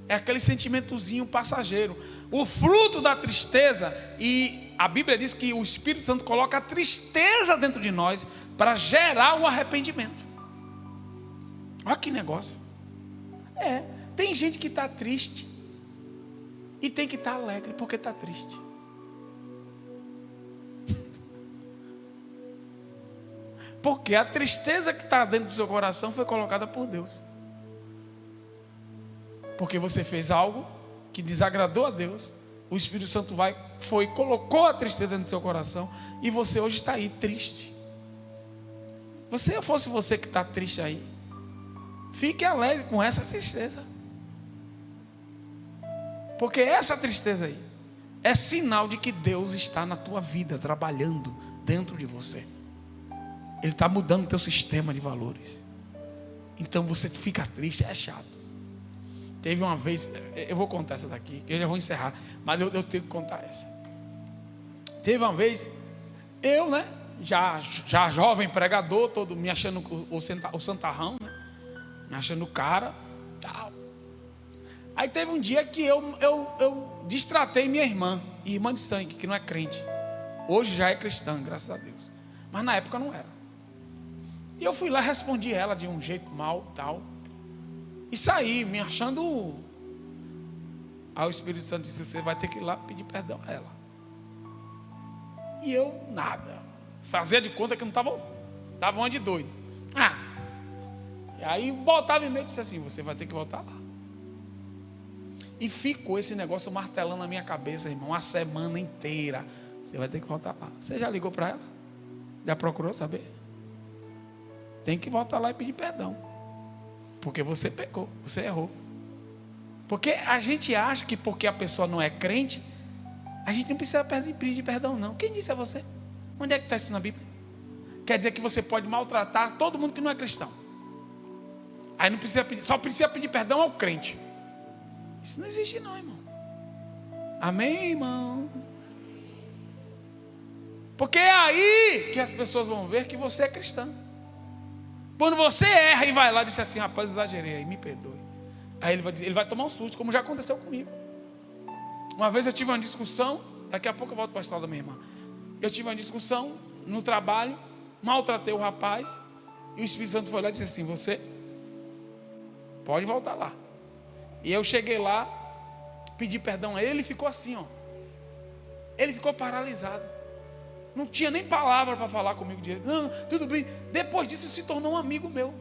É aquele sentimentozinho passageiro. O fruto da tristeza, e a Bíblia diz que o Espírito Santo coloca a tristeza dentro de nós para gerar o arrependimento. Olha que negócio. Tem gente que está triste e tem que estar alegre porque está triste. Porque a tristeza que está dentro do seu coração foi colocada por Deus. Porque você fez algo que desagradou a Deus. O Espírito Santo colocou a tristeza no seu coração. E você hoje está aí triste. Se fosse você que está triste aí, fique alegre com essa tristeza. Porque essa tristeza aí é sinal de que Deus está na tua vida, trabalhando dentro de você. Ele está mudando o teu sistema de valores. Então você fica triste, é chato. Teve uma vez, eu vou contar essa daqui, eu já vou encerrar, mas eu tenho que contar essa. Teve uma vez, eu, né, já jovem pregador, todo me achando o santarrão, né, me achando o cara, tal. Aí teve um dia que eu destratei minha irmã de sangue, que não é crente. Hoje já é cristã, graças a Deus. Mas na época não era. E eu fui lá e respondi ela de um jeito mal, tal. E saí, me achando. Aí o Espírito Santo disse: você vai ter que ir lá pedir perdão a ela. E eu, nada. Fazia de conta que não estava uma de doido. E aí botava em meio e disse assim: você vai ter que voltar lá. E ficou esse negócio martelando na minha cabeça, irmão, uma semana inteira. Você vai ter que voltar lá. Você já ligou para ela? Já procurou saber? Tem que voltar lá e pedir perdão. Porque você pecou, você errou. Porque a gente acha que porque a pessoa não é crente, a gente não precisa pedir perdão, não. Quem disse a você? Onde é que está isso na Bíblia? Quer dizer que você pode maltratar todo mundo que não é cristão. Aí não precisa pedir, só precisa pedir perdão ao crente. Isso não existe não, irmão. Amém, irmão? Porque é aí que as pessoas vão ver que você é cristão. Quando você erra e vai lá e diz assim: rapaz, exagerei aí, me perdoe. Aí ele vai tomar um susto, como já aconteceu comigo. Uma vez eu tive uma discussão, daqui a pouco eu volto para a história da minha irmã. Eu tive uma discussão no trabalho, maltratei o rapaz, e o Espírito Santo foi lá e disse assim: você pode voltar lá. E eu cheguei lá, pedi perdão a ele, ele ficou assim, ó. Ele ficou paralisado. Não tinha nem palavra para falar comigo direito. Não, tudo bem. Depois disso se tornou um amigo meu.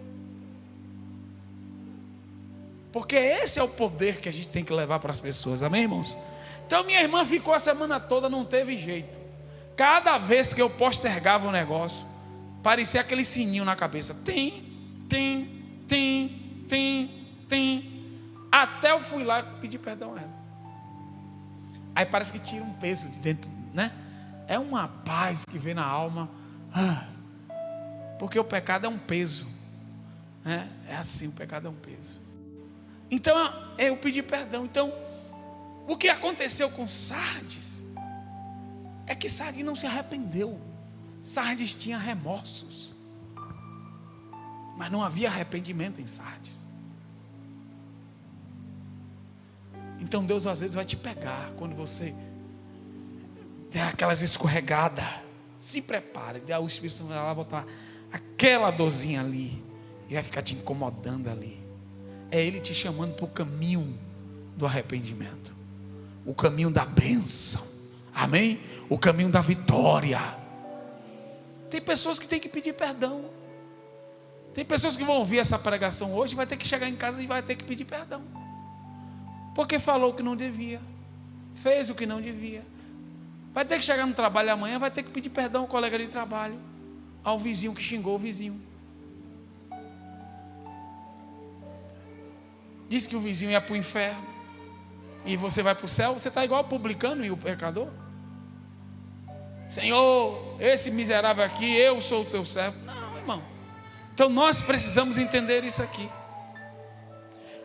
Porque esse é o poder que a gente tem que levar para as pessoas. Amém, irmãos? Então minha irmã ficou a semana toda, não teve jeito. Cada vez que eu postergava o negócio, parecia aquele sininho na cabeça. Tem. Até eu fui lá e pedi perdão a ela. Aí parece que tira um peso de dentro, né? É uma paz que vem na alma. Porque o pecado é um peso, né? É assim, o pecado é um peso. Então eu pedi perdão. Então o que aconteceu com Sardes é que Sardes não se arrependeu. Sardes tinha remorsos, mas não havia arrependimento em Sardes. Então Deus às vezes vai te pegar quando você der aquelas escorregadas. Se prepare, o Espírito Santo vai lá botar aquela dorzinha ali e vai ficar te incomodando ali. É Ele te chamando para o caminho do arrependimento, o caminho da bênção, amém? O caminho da vitória. Tem pessoas que têm que pedir perdão. Tem pessoas que vão ouvir essa pregação hoje e vai ter que chegar em casa e vai ter que pedir perdão, porque falou o que não devia, fez o que não devia. Vai ter que chegar no trabalho amanhã, vai ter que pedir perdão ao colega de trabalho, ao vizinho que xingou o vizinho. Disse que o vizinho ia para o inferno e você vai para o céu. Você está igual o publicano e o pecador. Senhor, esse miserável aqui, eu sou o teu servo. Não, irmão. Então nós precisamos entender isso aqui.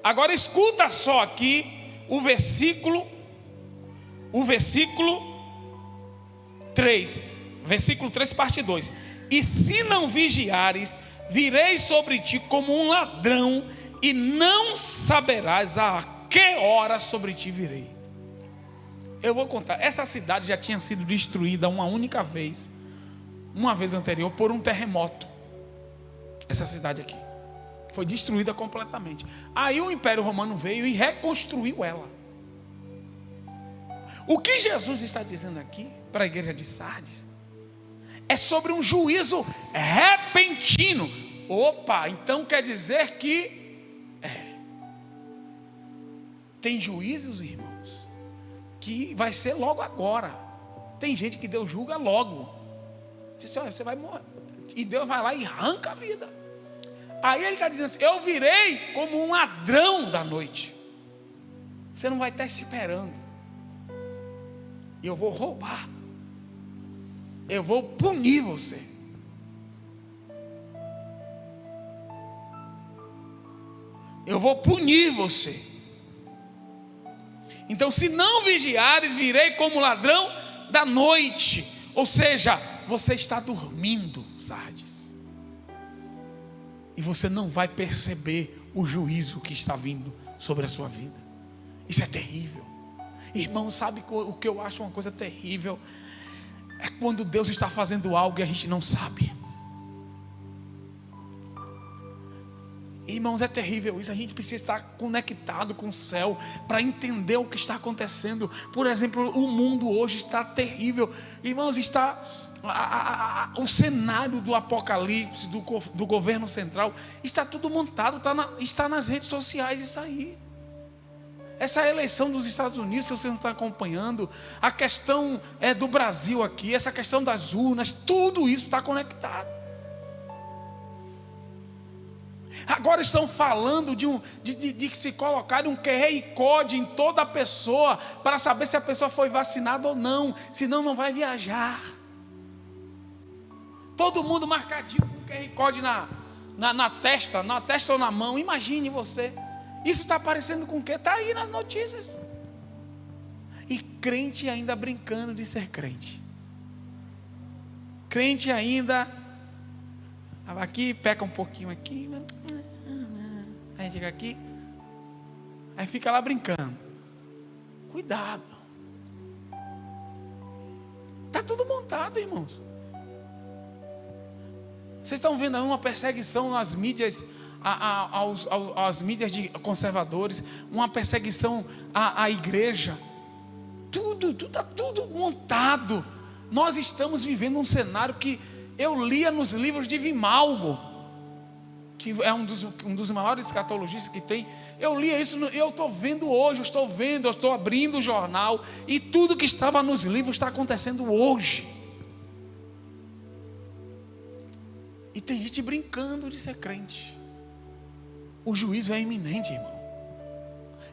Agora escuta só aqui o versículo 3. Versículo 3, parte 2. E se não vigiares, virei sobre ti como um ladrão, e não saberás a que hora sobre ti virei. Eu vou contar. Essa cidade já tinha sido destruída uma única vez, uma vez anterior, por um terremoto. Essa cidade aqui foi destruída completamente. Aí o Império Romano veio e reconstruiu ela. O que Jesus está dizendo aqui para a igreja de Sardes é sobre um juízo repentino. Opa, então quer dizer que tem juízos, irmãos, que vai ser logo agora. Tem gente que Deus julga logo. Diz assim, olha, você vai morrer. E Deus vai lá e arranca a vida. Aí ele está dizendo assim, eu virei como um ladrão da noite. Você não vai estar esperando. E eu vou roubar. Eu vou punir você. Eu vou punir você. Então, se não vigiares, virei como ladrão da noite. Ou seja, você está dormindo, Sardes. E você não vai perceber o juízo que está vindo sobre a sua vida. Isso é terrível. Irmão, sabe o que eu acho uma coisa terrível? É quando Deus está fazendo algo e a gente não sabe. Irmãos, é terrível isso. A gente precisa estar conectado com o céu para entender o que está acontecendo. Por exemplo, o mundo hoje está terrível. Irmãos, está o cenário do apocalipse, do governo central, está tudo montado, está nas redes sociais isso aí. Essa eleição dos Estados Unidos, se você não está acompanhando, a questão do Brasil aqui, essa questão das urnas, tudo isso está conectado. Agora estão falando de se colocar um QR Code em toda a pessoa para saber se a pessoa foi vacinada ou não, senão não vai viajar. Todo mundo marcadinho com QR Code na testa ou na mão. Imagine você. Isso está aparecendo com o quê? Está aí nas notícias. E crente ainda brincando de ser crente. Crente ainda aqui, peca um pouquinho aqui, aí chega aqui, aí fica lá brincando. Cuidado. Está tudo montado, irmãos. Vocês estão vendo aí uma perseguição nas mídias, às mídias de conservadores, uma perseguição à igreja. Está tudo montado. Nós estamos vivendo um cenário que eu lia nos livros de Vimalgo, que é um dos maiores escatologistas que tem. Eu lia isso, eu estou vendo hoje, eu estou abrindo o jornal, e tudo que estava nos livros está acontecendo hoje. E tem gente brincando de ser crente. O juízo é iminente, irmão.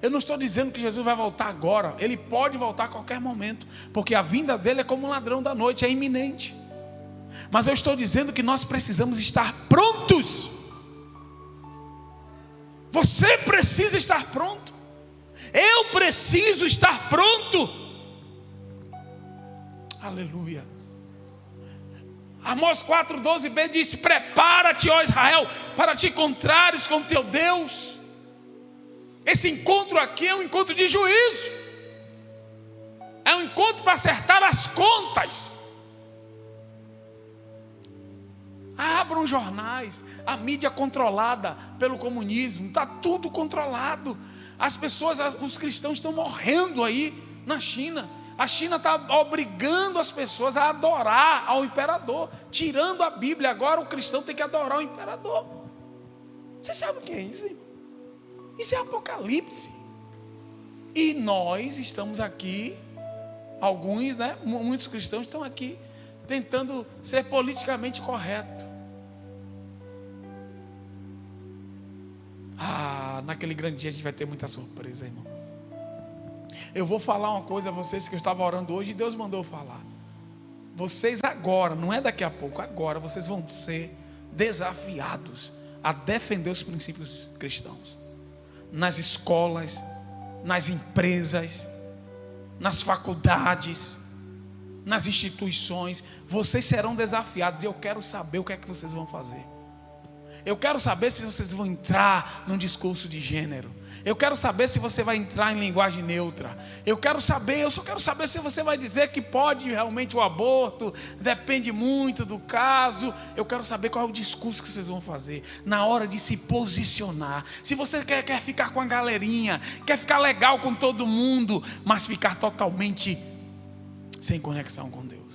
Eu não estou dizendo que Jesus vai voltar agora. Ele pode voltar a qualquer momento, porque a vinda dele é como um ladrão da noite, é iminente. Mas eu estou dizendo que nós precisamos estar prontos. Você precisa estar pronto. Eu preciso estar pronto. Aleluia. Amós 4:12b diz: prepara-te, ó Israel, para te encontrares com teu Deus. Esse encontro aqui é um encontro de juízo. É um encontro para acertar as contas. Abram jornais. A mídia controlada pelo comunismo, está tudo controlado. As pessoas, os cristãos estão morrendo aí na China. A China está obrigando as pessoas a adorar ao imperador, tirando a Bíblia. Agora o cristão tem que adorar o imperador. Você sabe o que é isso, irmão? Isso é Apocalipse. E nós estamos aqui, alguns, muitos cristãos estão aqui tentando ser politicamente correto. Naquele grande dia a gente vai ter muita surpresa, irmão. Eu vou falar uma coisa a vocês que eu estava orando hoje e Deus mandou falar. vocês agora, não é daqui a pouco, agora vocês vão ser desafiados a defender os princípios cristãos. Nas escolas, nas empresas, nas faculdades, nas instituições, vocês serão desafiados. E eu quero saber o que é que vocês vão fazer. Eu quero saber se vocês vão entrar num discurso de gênero. Eu quero saber se você vai entrar em linguagem neutra. Eu só quero saber se você vai dizer que pode realmente o aborto, depende muito do caso. Eu quero saber qual é o discurso que vocês vão fazer na hora de se posicionar. Se você quer ficar com a galerinha, quer ficar legal com todo mundo, mas ficar totalmente sem conexão com Deus.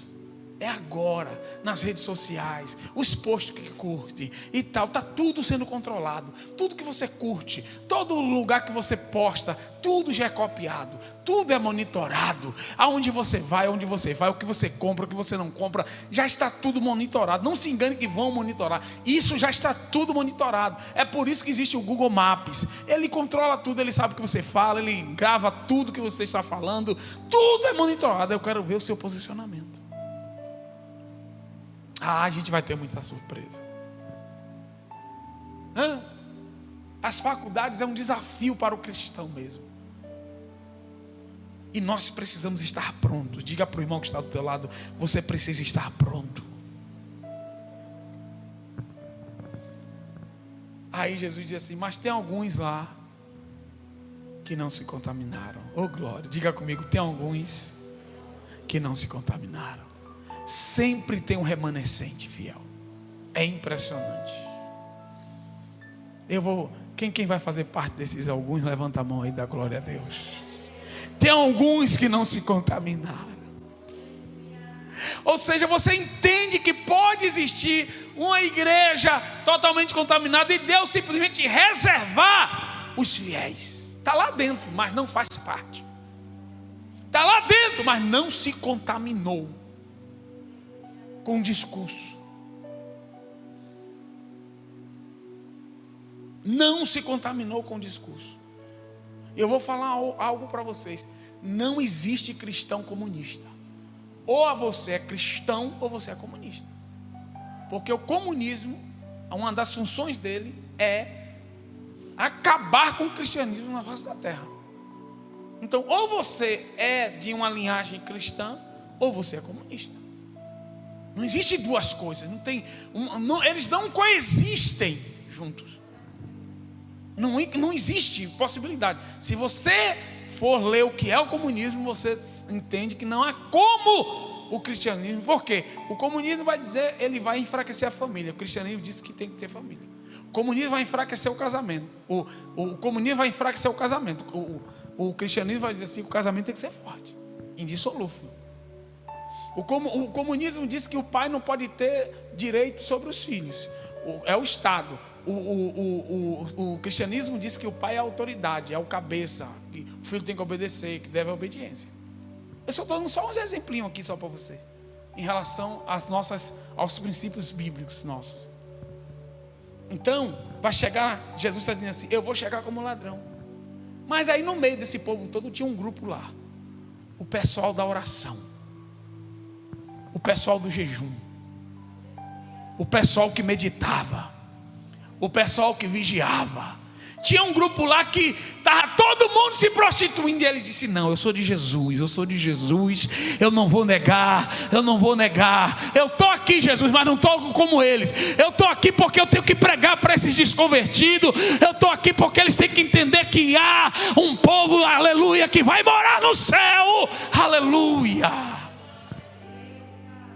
É agora, nas redes sociais, os posts que curte e tal, está tudo sendo controlado. Tudo que você curte, todo lugar que você posta, tudo já é copiado, tudo é monitorado. Aonde você vai, o que você compra, o que você não compra, já está tudo monitorado. Não se engane que vão monitorar, isso já está tudo monitorado. É por isso que existe o Google Maps. Ele controla tudo, ele sabe o que você fala, ele grava tudo que você está falando, tudo é monitorado. Eu quero ver o seu posicionamento. A gente vai ter muita surpresa. As faculdades é um desafio para o cristão mesmo. E nós precisamos estar prontos. Diga para o irmão que está do teu lado: você precisa estar pronto. Aí Jesus diz assim: mas tem alguns lá que não se contaminaram. Oh glória, diga comigo: tem alguns que não se contaminaram. Sempre tem um remanescente fiel. É impressionante. Quem vai fazer parte desses alguns, levanta a mão aí, dá glória a Deus. Tem alguns que não se contaminaram. Ou seja, você entende que pode existir uma igreja totalmente contaminada e Deus simplesmente reservar os fiéis. Está lá dentro, mas não faz parte. Está lá dentro, mas não se contaminou com o discurso. Não se contaminou com o discurso. Eu vou falar algo para vocês. Não existe cristão comunista. Ou você é cristão ou você é comunista. Porque o comunismo, uma das funções dele é acabar com o cristianismo na face da terra. Então, ou você é de uma linhagem cristã ou você é comunista. Não existe duas coisas, eles não coexistem juntos. Não existe possibilidade. Se você for ler o que é o comunismo, você entende que não há como o cristianismo. Por quê? O comunismo vai dizer, ele vai enfraquecer a família. O cristianismo diz que tem que ter família. O comunismo vai enfraquecer o casamento. O comunismo vai enfraquecer o casamento. O cristianismo vai dizer assim: o casamento tem que ser forte, indissolúvel. O comunismo diz que o pai não pode ter direito sobre os filhos. É o Estado. O cristianismo diz que o pai é a autoridade, é o cabeça, que o filho tem que obedecer, que deve a obediência. Eu só estou dando só uns exemplinhos aqui só para vocês, em relação aos princípios bíblicos nossos. Então, vai chegar, Jesus está dizendo assim: eu vou chegar como ladrão. Mas aí no meio desse povo todo tinha um grupo lá, o pessoal da oração, o pessoal do jejum, o pessoal que meditava, o pessoal que vigiava. Tinha um grupo lá que estava todo mundo se prostituindo, e ele disse: não, eu sou de Jesus, eu não vou negar, eu estou aqui, Jesus, mas não estou como eles. Eu estou aqui porque eu tenho que pregar para esses desconvertidos. Eu estou aqui porque eles têm que entender que há um povo, aleluia, que vai morar no céu, aleluia.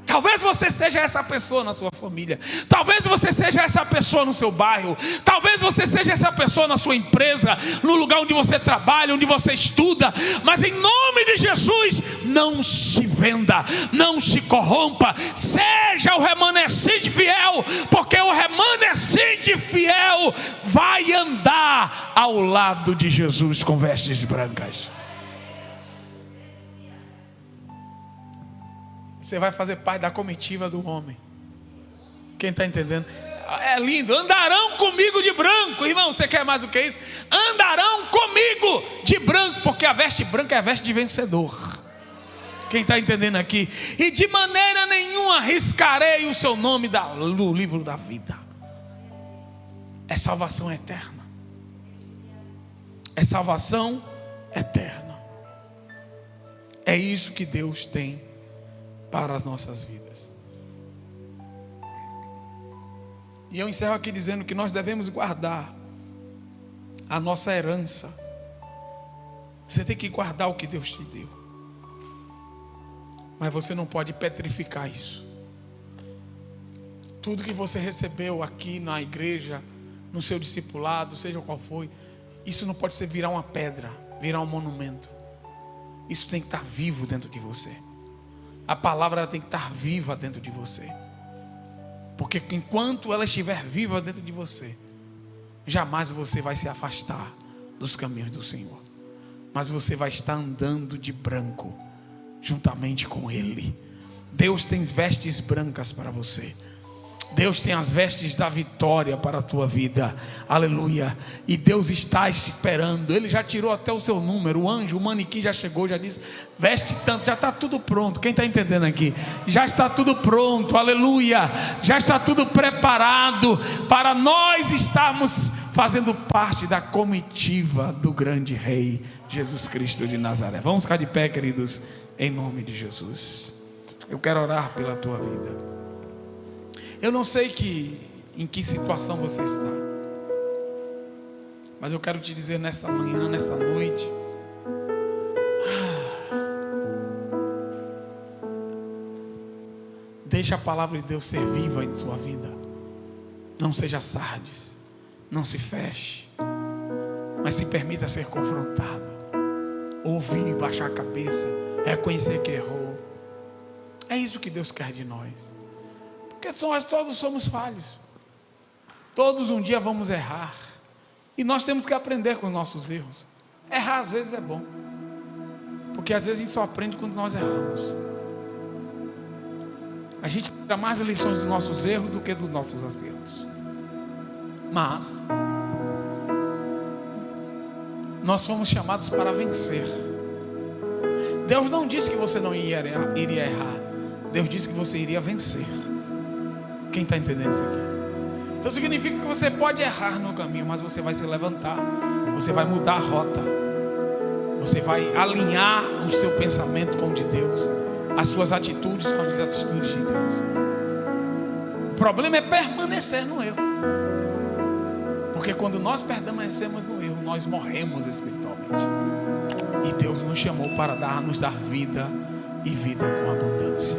Talvez você seja essa pessoa na sua família. Talvez você seja essa pessoa no seu bairro. Talvez você seja essa pessoa na sua empresa, no lugar onde você trabalha, onde você estuda. Mas em nome de Jesus, não se venda, não se corrompa. Seja o remanescente fiel, porque o remanescente fiel vai andar ao lado de Jesus com vestes brancas. Você vai fazer parte da comitiva do homem. Quem está entendendo? É lindo. Andarão comigo de branco. Irmão, você quer mais do que isso? Andarão comigo de branco, porque a veste branca é a veste de vencedor. Quem está entendendo aqui? E de maneira nenhuma riscarei o seu nome do livro da vida. É salvação eterna. É salvação eterna. É isso que Deus tem para as nossas vidas. E eu encerro aqui dizendo que nós devemos guardar a nossa herança. Você tem que guardar o que Deus te deu. Mas você não pode petrificar isso. Tudo que você recebeu aqui na igreja, no seu discipulado, seja qual for, isso não pode ser virar uma pedra, virar um monumento. Isso tem que estar vivo dentro de você. A palavra ela tem que estar viva dentro de você. Porque enquanto ela estiver viva dentro de você, jamais você vai se afastar dos caminhos do Senhor. Mas você vai estar andando de branco, juntamente com Ele. Deus tem vestes brancas para você. Deus tem as vestes da vitória para a tua vida. Aleluia. E Deus está esperando. Ele já tirou até o seu número. O anjo, o manequim já chegou, já disse: veste tanto, já está tudo pronto. Quem está entendendo aqui? Já está tudo pronto. Aleluia. Já está tudo preparado para nós estarmos fazendo parte da comitiva do grande Rei Jesus Cristo de Nazaré. Vamos ficar de pé, queridos, em nome de Jesus. Eu quero orar pela tua vida. Eu não sei em que situação você está, mas eu quero te dizer nesta manhã, nesta noite, deixa a palavra de Deus ser viva em sua vida. Não seja Sardes, não se feche, mas se permita ser confrontado, ouvir, baixar a cabeça, reconhecer que errou. É isso que Deus quer de nós. Porque nós todos somos falhos. Todos um dia vamos errar. E nós temos que aprender com os nossos erros. Errar às vezes é bom. Porque às vezes a gente só aprende quando nós erramos. A gente tira mais lições dos nossos erros do que dos nossos acertos. Mas nós fomos chamados para vencer. Deus não disse que você não iria errar. Deus disse que você iria vencer. Quem está entendendo isso aqui? Então significa que você pode errar no caminho, mas você vai se levantar. Você vai mudar a rota. Você vai alinhar o seu pensamento com o de Deus, as suas atitudes com as atitudes de Deus. O problema é permanecer no erro. Porque quando nós permanecemos no erro, nós morremos espiritualmente. E Deus nos chamou para nos dar vida e vida com abundância.